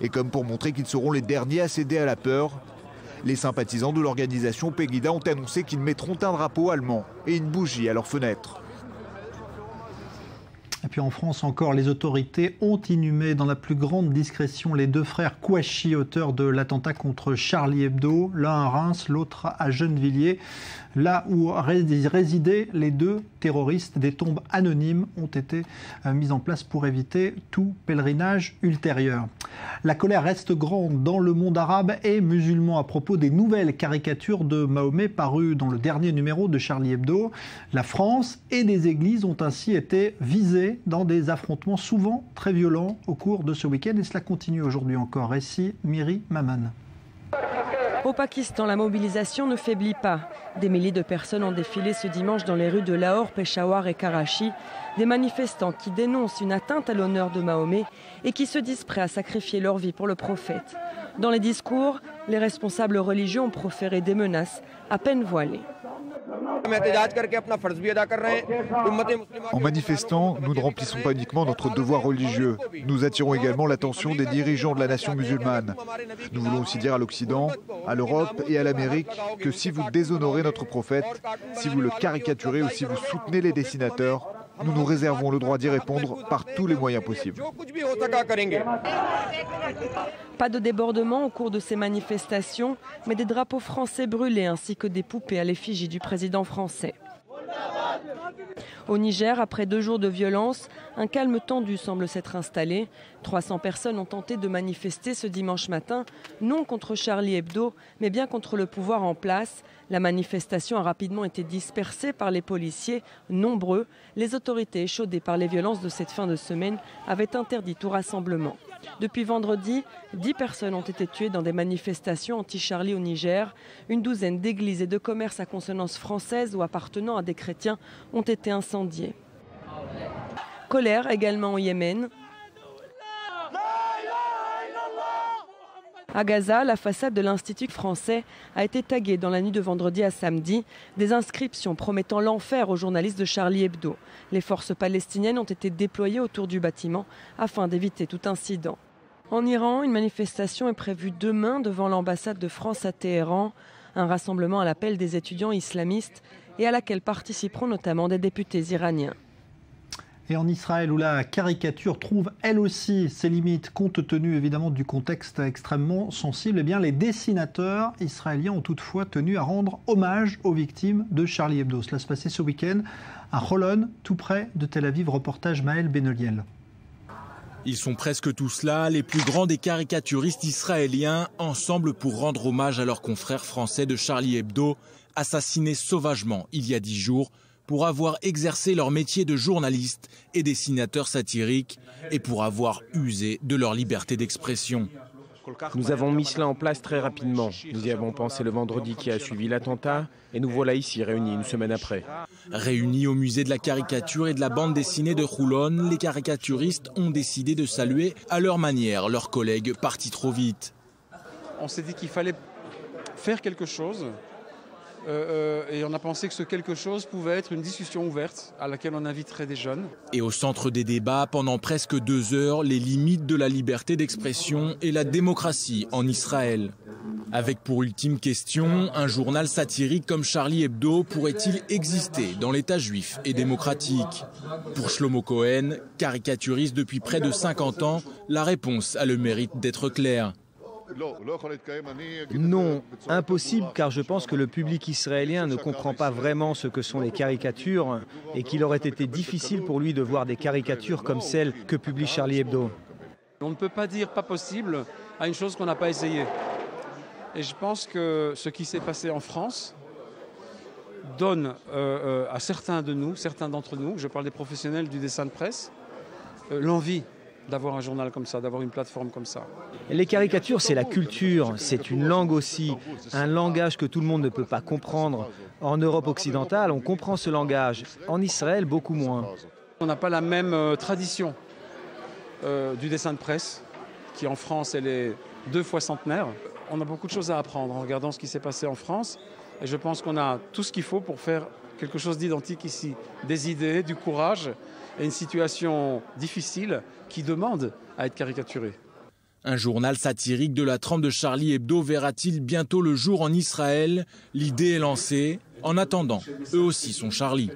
Et comme pour montrer qu'ils seront les derniers à céder à la peur, les sympathisants de l'organisation Pegida ont annoncé qu'ils mettront un drapeau allemand et une bougie à leurs fenêtres. Et puis en France encore, les autorités ont inhumé dans la plus grande discrétion les 2 frères Kouachi, auteurs de l'attentat contre Charlie Hebdo, l'un à Reims, l'autre à Gennevilliers. Là où résidaient les 2 terroristes, des tombes anonymes ont été mises en place pour éviter tout pèlerinage ultérieur. La colère reste grande dans le monde arabe et musulman à propos des nouvelles caricatures de Mahomet parues dans le dernier numéro de Charlie Hebdo. La France et des églises ont ainsi été visées dans des affrontements souvent très violents au cours de ce week-end et cela continue aujourd'hui encore. Récit Miri Maman. Au Pakistan, la mobilisation ne faiblit pas. Des milliers de personnes ont défilé ce dimanche dans les rues de Lahore, Peshawar et Karachi. Des manifestants qui dénoncent une atteinte à l'honneur de Mahomet et qui se disent prêts à sacrifier leur vie pour le prophète. Dans les discours, les responsables religieux ont proféré des menaces à peine voilées. En manifestant, nous ne remplissons pas uniquement notre devoir religieux. Nous attirons également l'attention des dirigeants de la nation musulmane. Nous voulons aussi dire à l'Occident, à l'Europe et à l'Amérique que si vous déshonorez notre prophète, si vous le caricaturez ou si vous soutenez les dessinateurs, nous nous réservons le droit d'y répondre par tous les moyens possibles. Pas de débordement au cours de ces manifestations, mais des drapeaux français brûlés ainsi que des poupées à l'effigie du président français. Au Niger, après 2 jours de violence, un calme tendu semble s'être installé. 300 personnes ont tenté de manifester ce dimanche matin, non contre Charlie Hebdo, mais bien contre le pouvoir en place. La manifestation a rapidement été dispersée par les policiers, nombreux. Les autorités, échaudées par les violences de cette fin de semaine, avaient interdit tout rassemblement. Depuis vendredi, 10 personnes ont été tuées dans des manifestations anti-Charlie au Niger. Une douzaine d'églises et de commerces à consonance française ou appartenant à des chrétiens ont été incendiés. Colère également au Yémen. À Gaza, la façade de l'Institut français a été taguée dans la nuit de vendredi à samedi. Des inscriptions promettant l'enfer aux journalistes de Charlie Hebdo. Les forces palestiniennes ont été déployées autour du bâtiment afin d'éviter tout incident. En Iran, une manifestation est prévue demain devant l'ambassade de France à Téhéran. Un rassemblement à l'appel des étudiants islamistes et à laquelle participeront notamment des députés iraniens. Et en Israël, où la caricature trouve elle aussi ses limites, compte tenu évidemment du contexte extrêmement sensible, eh bien, les dessinateurs israéliens ont toutefois tenu à rendre hommage aux victimes de Charlie Hebdo. Cela se passait ce week-end à Holon, tout près de Tel Aviv. Reportage Maël Benoliel. Ils sont presque tous là, les plus grands des caricaturistes israéliens, ensemble pour rendre hommage à leurs confrères français de Charlie Hebdo, assassinés sauvagement il y a 10 jours, pour avoir exercé leur métier de journaliste et dessinateur satirique et pour avoir usé de leur liberté d'expression. Nous avons mis cela en place très rapidement. Nous y avons pensé le vendredi qui a suivi l'attentat et nous voilà ici réunis une semaine après. Réunis au musée de la caricature et de la bande dessinée de Roulon, les caricaturistes ont décidé de saluer à leur manière leurs collègues partis trop vite. On s'est dit qu'il fallait faire quelque chose. Et on a pensé que ce quelque chose pouvait être une discussion ouverte à laquelle on inviterait des jeunes. Et au centre des débats, pendant presque 2 heures, les limites de la liberté d'expression et la démocratie en Israël. Avec pour ultime question, un journal satirique comme Charlie Hebdo pourrait-il exister dans l'État juif et démocratique? Pour Shlomo Cohen, caricaturiste depuis près de 50 ans, la réponse a le mérite d'être claire. Non, impossible, car je pense que le public israélien ne comprend pas vraiment ce que sont les caricatures et qu'il aurait été difficile pour lui de voir des caricatures comme celles que publie Charlie Hebdo. On ne peut pas dire pas possible à une chose qu'on n'a pas essayée. Et je pense que ce qui s'est passé en France donne à certains d'entre nous, je parle des professionnels du dessin de presse, l'envie d'avoir un journal comme ça, d'avoir une plateforme comme ça. Les caricatures, c'est la culture, c'est une langue aussi, un langage que tout le monde ne peut pas comprendre. En Europe occidentale, on comprend ce langage. En Israël, beaucoup moins. On n'a pas la même tradition du dessin de presse, qui en France, elle est 2 fois centenaire. On a beaucoup de choses à apprendre en regardant ce qui s'est passé en France. Et je pense qu'on a tout ce qu'il faut pour faire quelque chose d'identique ici. Des idées, du courage et une situation difficile qui demande à être caricaturée. Un journal satirique de la trempe de Charlie Hebdo verra-t-il bientôt le jour en Israël? L'idée est lancée. En attendant, eux aussi sont Charlie.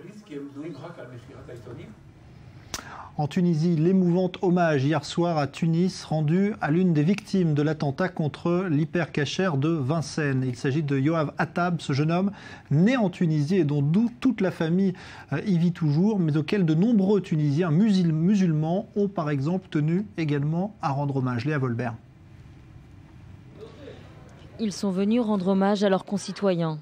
En Tunisie, l'émouvant hommage hier soir à Tunis rendu à l'une des victimes de l'attentat contre l'hypercachère de Vincennes. Il s'agit de Yoav Attab, ce jeune homme né en Tunisie et dont toute la famille y vit toujours, mais auquel de nombreux Tunisiens musulmans ont par exemple tenu également à rendre hommage. Léa Volbert. Ils sont venus rendre hommage à leurs concitoyens.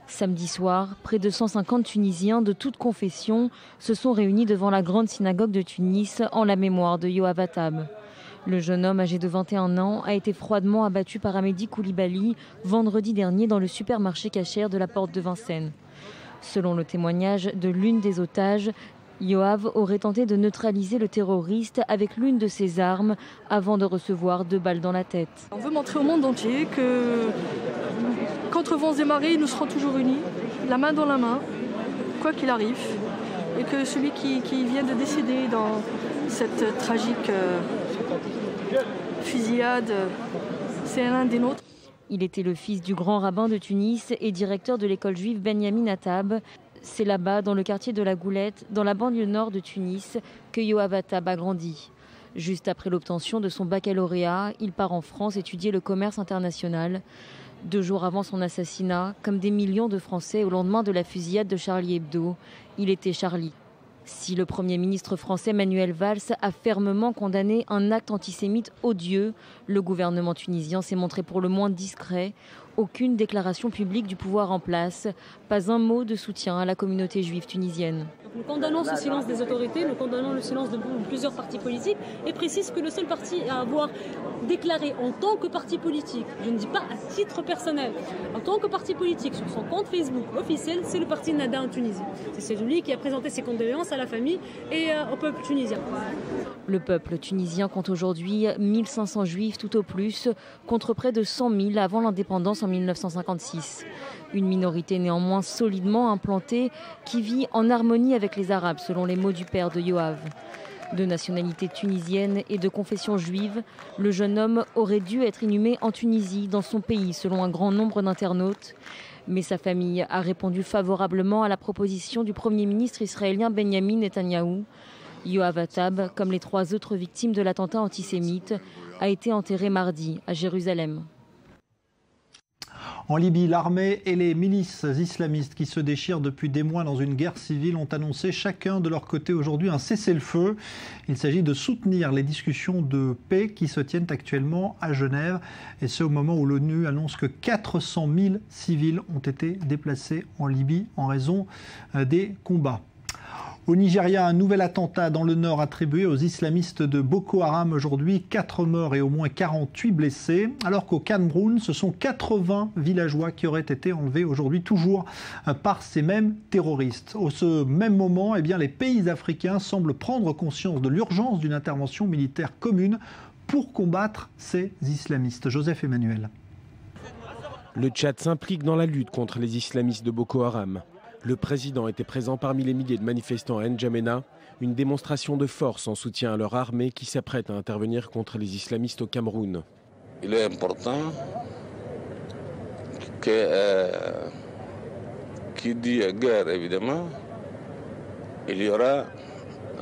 Samedi soir, près de 150 Tunisiens de toutes confessions se sont réunis devant la grande synagogue de Tunis en la mémoire de Yoav Attab. Le jeune homme âgé de 21 ans a été froidement abattu par Amédi Koulibaly vendredi dernier dans le supermarché cachère de la porte de Vincennes. Selon le témoignage de l'une des otages, Yoav aurait tenté de neutraliser le terroriste avec l'une de ses armes avant de recevoir 2 balles dans la tête. On veut montrer au monde entier que contre vents et marées, nous serons toujours unis, la main dans la main, quoi qu'il arrive. Et que celui qui vient de décéder dans cette tragique fusillade, c'est l'un des nôtres. Il était le fils du grand rabbin de Tunis et directeur de l'école juive Benyamin Attab. C'est là-bas, dans le quartier de la Goulette, dans la banlieue nord de Tunis, que Yoav Attab a grandi. Juste après l'obtention de son baccalauréat, il part en France étudier le commerce international. 2 jours avant son assassinat, comme des millions de Français au lendemain de la fusillade de Charlie Hebdo, il était Charlie. Si le Premier ministre français Manuel Valls a fermement condamné un acte antisémite odieux, le gouvernement tunisien s'est montré pour le moins discret. Aucune déclaration publique du pouvoir en place, pas un mot de soutien à la communauté juive tunisienne. Nous condamnons ce silence des autorités, nous condamnons le silence de plusieurs partis politiques et précise que le seul parti à avoir déclaré en tant que parti politique, je ne dis pas à titre personnel, en tant que parti politique sur son compte Facebook officiel, c'est le parti Nada en Tunisie. C'est celui qui a présenté ses condoléances à la famille et au peuple tunisien. Le peuple tunisien compte aujourd'hui 1500 juifs tout au plus, contre près de 100 000 avant l'indépendance en 1956. Une minorité néanmoins solidement implantée qui vit en harmonie avec les Arabes, selon les mots du père de Yoav. De nationalité tunisienne et de confession juive, le jeune homme aurait dû être inhumé en Tunisie, dans son pays, selon un grand nombre d'internautes. Mais sa famille a répondu favorablement à la proposition du Premier ministre israélien Benyamin Netanyahou. Yoav Attab, comme les 3 autres victimes de l'attentat antisémite, a été enterré mardi à Jérusalem. En Libye, l'armée et les milices islamistes qui se déchirent depuis des mois dans une guerre civile ont annoncé chacun de leur côté aujourd'hui un cessez-le-feu. Il s'agit de soutenir les discussions de paix qui se tiennent actuellement à Genève. Et ce au moment où l'ONU annonce que 400 000 civils ont été déplacés en Libye en raison des combats. Au Nigeria, un nouvel attentat dans le nord attribué aux islamistes de Boko Haram aujourd'hui. 4 morts et au moins 48 blessés. Alors qu'au Cameroun, ce sont 80 villageois qui auraient été enlevés aujourd'hui, toujours par ces mêmes terroristes. Au ce même moment, les pays africains semblent prendre conscience de l'urgence d'une intervention militaire commune pour combattre ces islamistes. Joseph Emmanuel. Le Tchad s'implique dans la lutte contre les islamistes de Boko Haram. Le président était présent parmi les milliers de manifestants à N'Djamena, une démonstration de force en soutien à leur armée qui s'apprête à intervenir contre les islamistes au Cameroun. Il est important que, qui dit guerre, évidemment, il y aura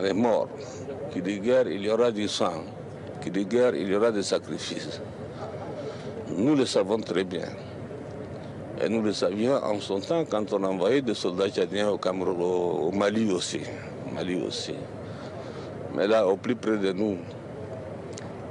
des morts. Qui dit guerre, il y aura du sang. Qui dit guerre, il y aura des sacrifices. Nous le savons très bien. Et nous le savions en son temps quand on envoyait des soldats tchadiens au Cameroun, au Mali aussi. Mais là, au plus près de nous,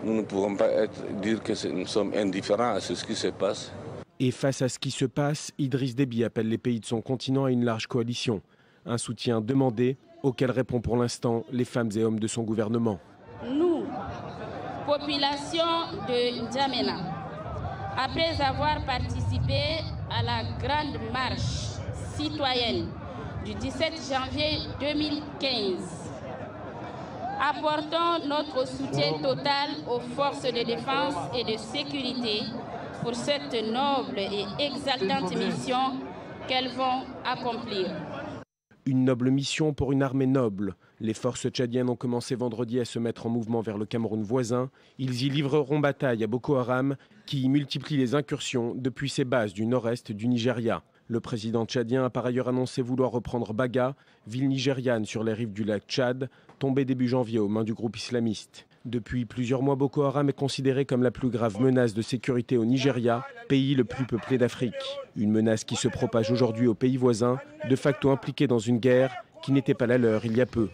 nous ne pouvons pas dire que nous sommes indifférents à ce qui se passe. Et face à ce qui se passe, Idriss Déby appelle les pays de son continent à une large coalition. Un soutien demandé auquel répond pour l'instant les femmes et hommes de son gouvernement. Nous, population de N'Djamena, après avoir participé à la grande marche citoyenne du 17 janvier 2015, apportons notre soutien total aux forces de défense et de sécurité pour cette noble et exaltante mission qu'elles vont accomplir. Une noble mission pour une armée noble. Les forces tchadiennes ont commencé vendredi à se mettre en mouvement vers le Cameroun voisin. Ils y livreront bataille à Boko Haram, qui multiplie les incursions depuis ses bases du nord-est du Nigeria. Le président tchadien a par ailleurs annoncé vouloir reprendre Baga, ville nigériane sur les rives du lac Tchad, tombée début janvier aux mains du groupe islamiste. Depuis plusieurs mois, Boko Haram est considéré comme la plus grave menace de sécurité au Nigeria, pays le plus peuplé d'Afrique. Une menace qui se propage aujourd'hui aux pays voisins, de facto impliqués dans une guerre qui n'était pas la leur il y a peu.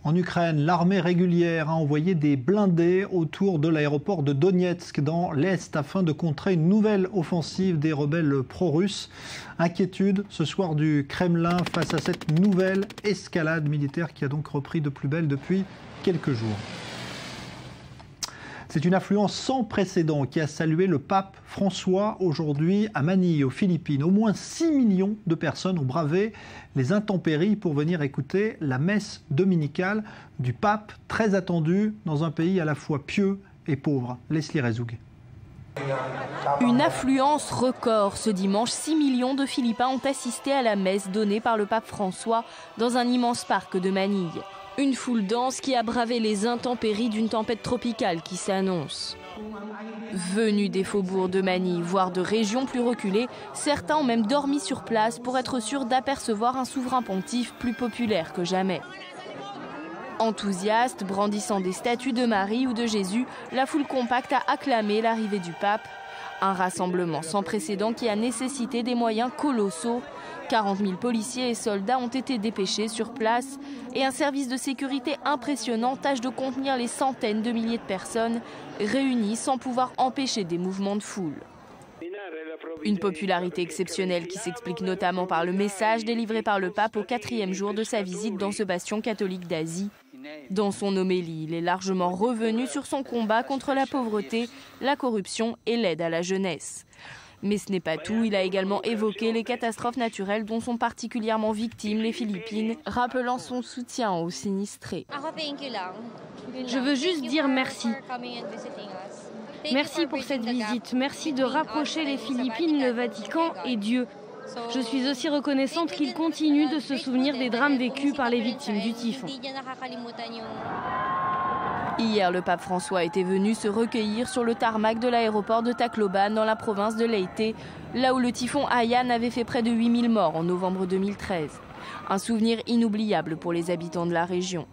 En Ukraine, l'armée régulière a envoyé des blindés autour de l'aéroport de Donetsk dans l'Est afin de contrer une nouvelle offensive des rebelles pro-russes. Inquiétude ce soir du Kremlin face à cette nouvelle escalade militaire qui a donc repris de plus belle depuis quelques jours. C'est une affluence sans précédent qui a salué le pape François aujourd'hui à Manille, aux Philippines. Au moins 6 millions de personnes ont bravé les intempéries pour venir écouter la messe dominicale du pape, très attendue dans un pays à la fois pieux et pauvre. Leslie Rezoug. Une affluence record. Ce dimanche, 6 millions de Philippins ont assisté à la messe donnée par le pape François dans un immense parc de Manille. Une foule dense qui a bravé les intempéries d'une tempête tropicale qui s'annonce. Venus des faubourgs de Manille, voire de régions plus reculées, certains ont même dormi sur place pour être sûrs d'apercevoir un souverain pontife plus populaire que jamais. Enthousiastes, brandissant des statues de Marie ou de Jésus, la foule compacte a acclamé l'arrivée du pape. Un rassemblement sans précédent qui a nécessité des moyens colossaux. 40 000 policiers et soldats ont été dépêchés sur place et un service de sécurité impressionnant tâche de contenir les centaines de milliers de personnes réunies sans pouvoir empêcher des mouvements de foule. Une popularité exceptionnelle qui s'explique notamment par le message délivré par le pape au 4e jour de sa visite dans ce bastion catholique d'Asie. Dans son homélie, il est largement revenu sur son combat contre la pauvreté, la corruption et l'aide à la jeunesse. Mais ce n'est pas tout, il a également évoqué les catastrophes naturelles dont sont particulièrement victimes les Philippines, rappelant son soutien aux sinistrés. Je veux juste dire merci. Merci pour cette visite, merci de rapprocher les Philippines, le Vatican et Dieu. Je suis aussi reconnaissante qu'il continue de se souvenir des drames vécus par les victimes du typhon. Hier, le pape François était venu se recueillir sur le tarmac de l'aéroport de Tacloban dans la province de Leyte, là où le typhon Haiyan avait fait près de 8000 morts en novembre 2013. Un souvenir inoubliable pour les habitants de la région.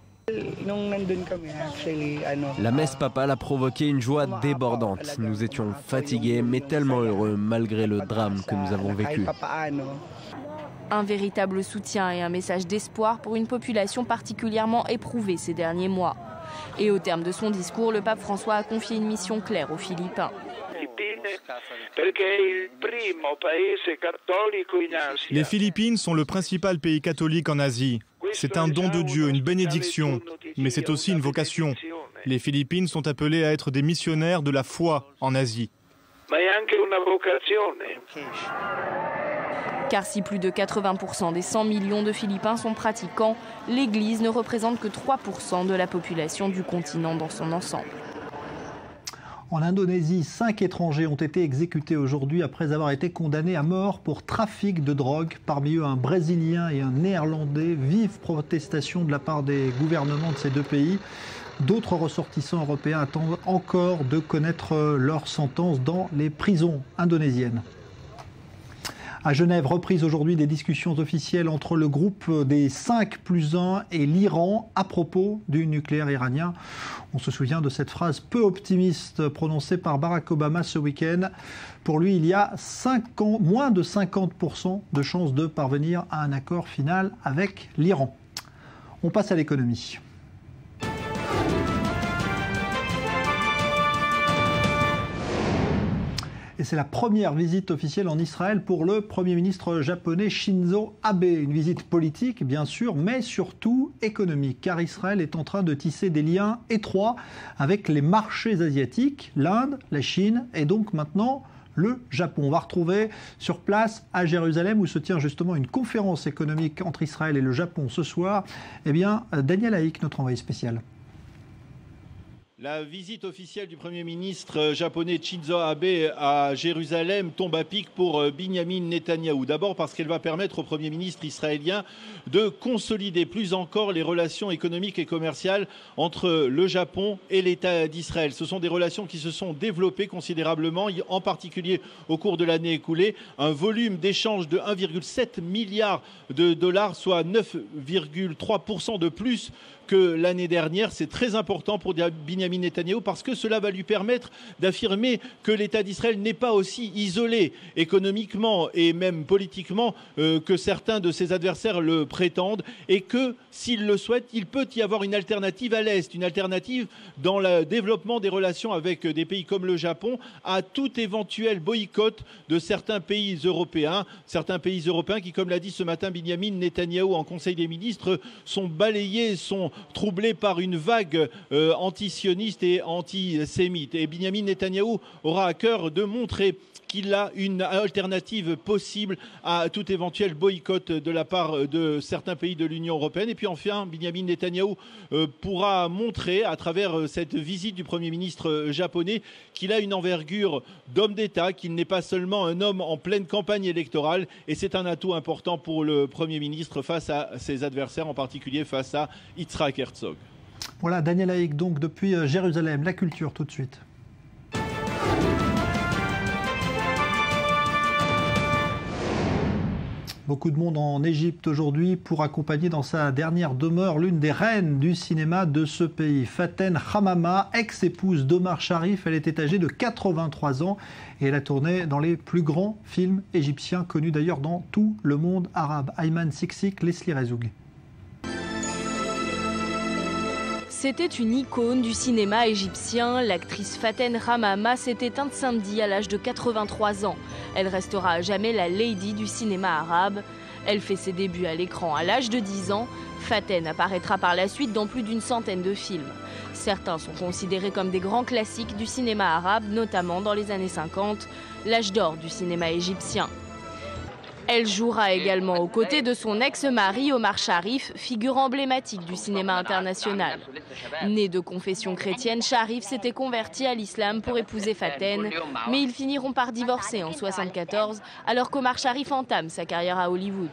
La messe papale a provoqué une joie débordante. Nous étions fatigués mais tellement heureux malgré le drame que nous avons vécu. Un véritable soutien et un message d'espoir pour une population particulièrement éprouvée ces derniers mois. Et au terme de son discours, le pape François a confié une mission claire aux Philippins. Les Philippines sont le principal pays catholique en Asie. C'est un don de Dieu, une bénédiction, mais c'est aussi une vocation. Les Philippines sont appelées à être des missionnaires de la foi en Asie. Car si plus de 80% des 100 millions de Philippins sont pratiquants, l'Église ne représente que 3% de la population du continent dans son ensemble. En Indonésie, 5 étrangers ont été exécutés aujourd'hui après avoir été condamnés à mort pour trafic de drogue. Parmi eux, un Brésilien et un Néerlandais. Vive protestation de la part des gouvernements de ces deux pays. D'autres ressortissants européens attendent encore de connaître leur sentence dans les prisons indonésiennes. À Genève, reprise aujourd'hui des discussions officielles entre le groupe des 5+1 et l'Iran à propos du nucléaire iranien. On se souvient de cette phrase peu optimiste prononcée par Barack Obama ce week-end. Pour lui, il y a moins de 50% de chances de parvenir à un accord final avec l'Iran. On passe à l'économie. Et c'est la première visite officielle en Israël pour le Premier ministre japonais Shinzo Abe. Une visite politique, bien sûr, mais surtout économique, car Israël est en train de tisser des liens étroits avec les marchés asiatiques, l'Inde, la Chine et donc maintenant le Japon. On va retrouver sur place à Jérusalem où se tient justement une conférence économique entre Israël et le Japon ce soir. Eh bien, Daniel Haïk, notre envoyé spécial. La visite officielle du Premier ministre japonais Shinzo Abe à Jérusalem tombe à pic pour Binyamin Netanyahou. D'abord parce qu'elle va permettre au Premier ministre israélien de consolider plus encore les relations économiques et commerciales entre le Japon et l'État d'Israël. Ce sont des relations qui se sont développées considérablement, en particulier au cours de l'année écoulée. Un volume d'échange de 1,7 milliard de dollars, soit 9,3% de plus que l'année dernière. C'est très important pour Binyamin Netanyahou parce que cela va lui permettre d'affirmer que l'État d'Israël n'est pas aussi isolé économiquement et même politiquement que certains de ses adversaires le prétendent et que s'il le souhaite, il peut y avoir une alternative à l'Est, une alternative dans le développement des relations avec des pays comme le Japon à tout éventuel boycott de certains pays européens qui, comme l'a dit ce matin Binyamin Netanyahou en Conseil des ministres, sont balayés, sont troublé par une vague antisioniste et antisémite. Et Benyamin Netanyahou aura à cœur de montrer qu'il a une alternative possible à tout éventuel boycott de la part de certains pays de l'Union européenne. Et puis enfin, Benyamin Netanyahou pourra montrer à travers cette visite du Premier ministre japonais qu'il a une envergure d'homme d'État, qu'il n'est pas seulement un homme en pleine campagne électorale. Et c'est un atout important pour le Premier ministre face à ses adversaires, en particulier face à Yitzhak Herzog. Voilà, Daniel Haïk, donc depuis Jérusalem. La culture tout de suite. Beaucoup de monde en Égypte aujourd'hui pour accompagner dans sa dernière demeure l'une des reines du cinéma de ce pays, Faten Hamama, ex-épouse d'Omar Sharif. Elle était âgée de 83 ans et elle a tourné dans les plus grands films égyptiens, connus d'ailleurs dans tout le monde arabe. Ayman Siksik, Leslie Rezoug. C'était une icône du cinéma égyptien. L'actrice Faten Hamama s'est éteinte samedi à l'âge de 83 ans. Elle restera à jamais la lady du cinéma arabe. Elle fait ses débuts à l'écran à l'âge de 10 ans. Faten apparaîtra par la suite dans plus d'une centaine de films. Certains sont considérés comme des grands classiques du cinéma arabe, notamment dans les années 50, l'âge d'or du cinéma égyptien. Elle jouera également aux côtés de son ex-mari Omar Sharif, figure emblématique du cinéma international. Né de confession chrétienne, Sharif s'était converti à l'islam pour épouser Faten, mais ils finiront par divorcer en 1974, alors qu'Omar Sharif entame sa carrière à Hollywood.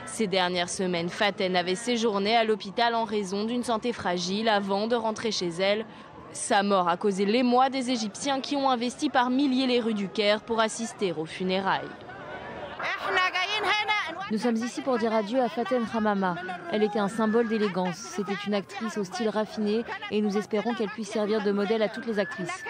Ces dernières semaines, Faten avait séjourné à l'hôpital en raison d'une santé fragile avant de rentrer chez elle. Sa mort a causé l'émoi des Égyptiens qui ont investi par milliers les rues du Caire pour assister aux funérailles. Nous sommes ici pour dire adieu à Faten Hamama. Elle était un symbole d'élégance. C'était une actrice au style raffiné et nous espérons qu'elle puisse servir de modèle à toutes les actrices.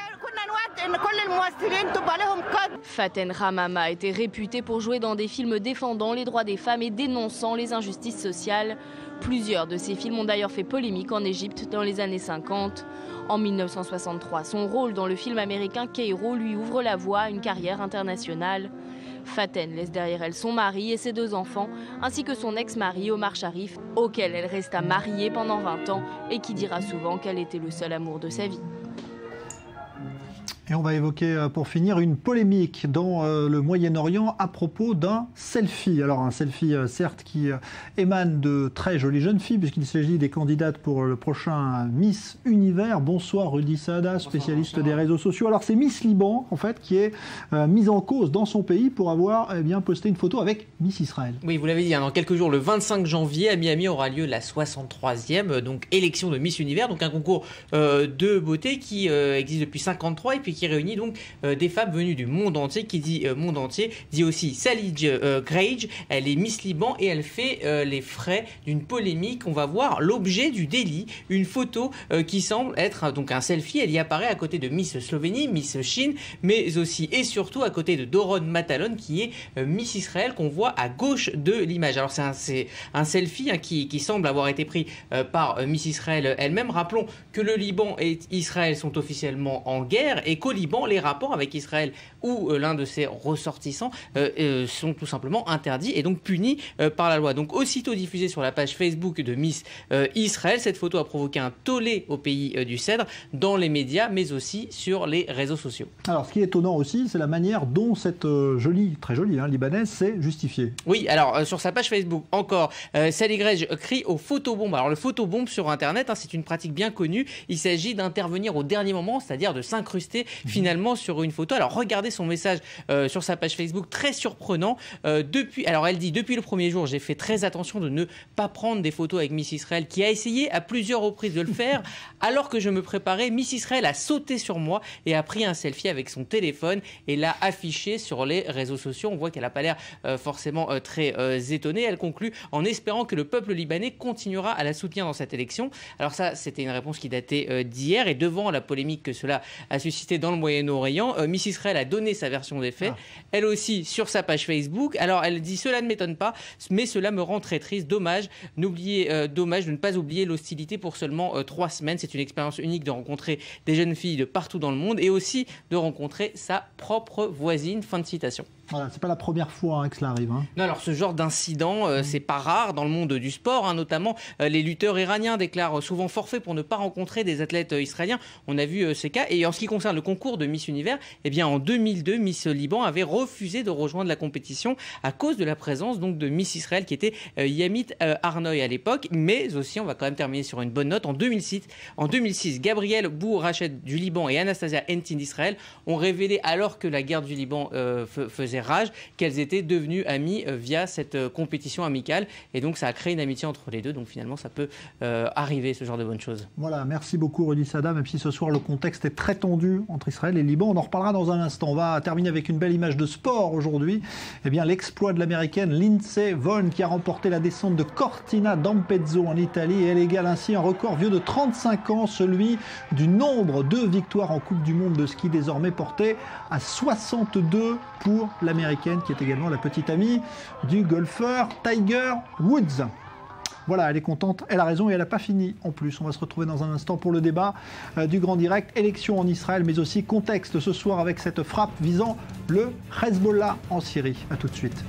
Faten Hamama était réputée pour jouer dans des films défendant les droits des femmes et dénonçant les injustices sociales. Plusieurs de ces films ont d'ailleurs fait polémique en Égypte dans les années 50. En 1963, son rôle dans le film américain Cairo lui ouvre la voie à une carrière internationale. Faten laisse derrière elle son mari et ses 2 enfants, ainsi que son ex-mari Omar Sharif, auquel elle resta mariée pendant 20 ans et qui dira souvent qu'elle était le seul amour de sa vie. Et on va évoquer pour finir une polémique dans le Moyen-Orient à propos d'un selfie. Alors un selfie certes qui émane de très jolies jeunes filles puisqu'il s'agit des candidates pour le prochain Miss Univers. Bonsoir Rudy Saada, spécialiste des réseaux sociaux. Alors c'est Miss Liban en fait qui est mise en cause dans son pays pour avoir posté une photo avec Miss Israël. Oui, vous l'avez dit, dans quelques jours, le 25 janvier à Miami aura lieu la 63e donc élection de Miss Univers, donc un concours de beauté qui existe depuis 1953 et puis qui réunit donc des femmes venues du monde entier. Qui dit monde entier dit aussi Sally Grage. Elle est Miss Liban et elle fait les frais d'une polémique. On va voir l'objet du délit, une photo qui semble être donc un selfie. Elle y apparaît à côté de Miss Slovénie, Miss Chine, mais aussi et surtout à côté de Doron Matalon qui est Miss Israël qu'on voit à gauche de l'image. Alors c'est un selfie qui semble avoir été pris par Miss Israël elle-même. Rappelons que le Liban et Israël sont officiellement en guerre et qu'au Liban, les rapports avec Israël ou l'un de ses ressortissants sont tout simplement interdits et donc punis par la loi. Donc aussitôt diffusée sur la page Facebook de Miss Israël, cette photo a provoqué un tollé au pays du Cèdre, dans les médias, mais aussi sur les réseaux sociaux. Alors ce qui est étonnant aussi, c'est la manière dont cette jolie, très jolie Libanaise s'est justifiée. Oui, alors sur sa page Facebook, encore, Sally Grage crie aux photobombes. Alors le photobombe sur Internet, c'est une pratique bien connue. Il s'agit d'intervenir au dernier moment, c'est-à-dire de s'incruster finalement sur une photo. Alors regardez son message sur sa page Facebook, très surprenant. Alors elle dit, depuis le premier jour, j'ai fait très attention de ne pas prendre des photos avec Miss Israël, qui a essayé à plusieurs reprises de le faire. Alors que je me préparais, Miss Israël a sauté sur moi et a pris un selfie avec son téléphone et l'a affiché sur les réseaux sociaux. On voit qu'elle n'a pas l'air forcément très étonnée. Elle conclut en espérant que le peuple libanais continuera à la soutenir dans cette élection. Alors ça, c'était une réponse qui datait d'hier, et devant la polémique que cela a suscité dans le Moyen-Orient, Miss Israël a donné sa version des faits, elle aussi sur sa page Facebook. Alors elle dit: cela ne m'étonne pas, mais cela me rend très triste. Dommage de ne pas oublier l'hostilité pour seulement 3 semaines. C'est une expérience unique de rencontrer des jeunes filles de partout dans le monde et aussi de rencontrer sa propre voisine. Fin de citation. Voilà, c'est pas la première fois que cela arrive. Non, alors ce genre d'incident, c'est pas rare dans le monde du sport, notamment les lutteurs iraniens déclarent souvent forfait pour ne pas rencontrer des athlètes israéliens. On a vu ces cas. Et en ce qui concerne le concours de Miss Univers, eh bien en 2002, Miss Liban avait refusé de rejoindre la compétition à cause de la présence donc de Miss Israël qui était Yamit Arnoy à l'époque. Mais aussi, on va quand même terminer sur une bonne note. En 2006, Gabriel Bou-Rached du Liban et Anastasia Entin d'Israël ont révélé, alors que la guerre du Liban faisait rage, qu'elles étaient devenues amies via cette compétition amicale, et donc ça a créé une amitié entre les deux. Donc finalement ça peut arriver, ce genre de bonnes choses. Voilà, merci beaucoup Rudy Sada, même si ce soir le contexte est très tendu entre Israël et le Liban. On en reparlera dans un instant. On va terminer avec une belle image de sport aujourd'hui. Eh bien, l'exploit de l'américaine Lindsey Vonn qui a remporté la descente de Cortina d'Ampezzo en Italie, et elle égale ainsi un record vieux de 35 ans, celui du nombre de victoires en Coupe du Monde de ski, désormais porté à 62 pour l'américaine, qui est également la petite amie du golfeur Tiger Woods. Voilà, elle est contente, elle a raison et elle n'a pas fini en plus. On va se retrouver dans un instant pour le débat du Grand Direct, élection en Israël, mais aussi contexte ce soir avec cette frappe visant le Hezbollah en Syrie. A tout de suite.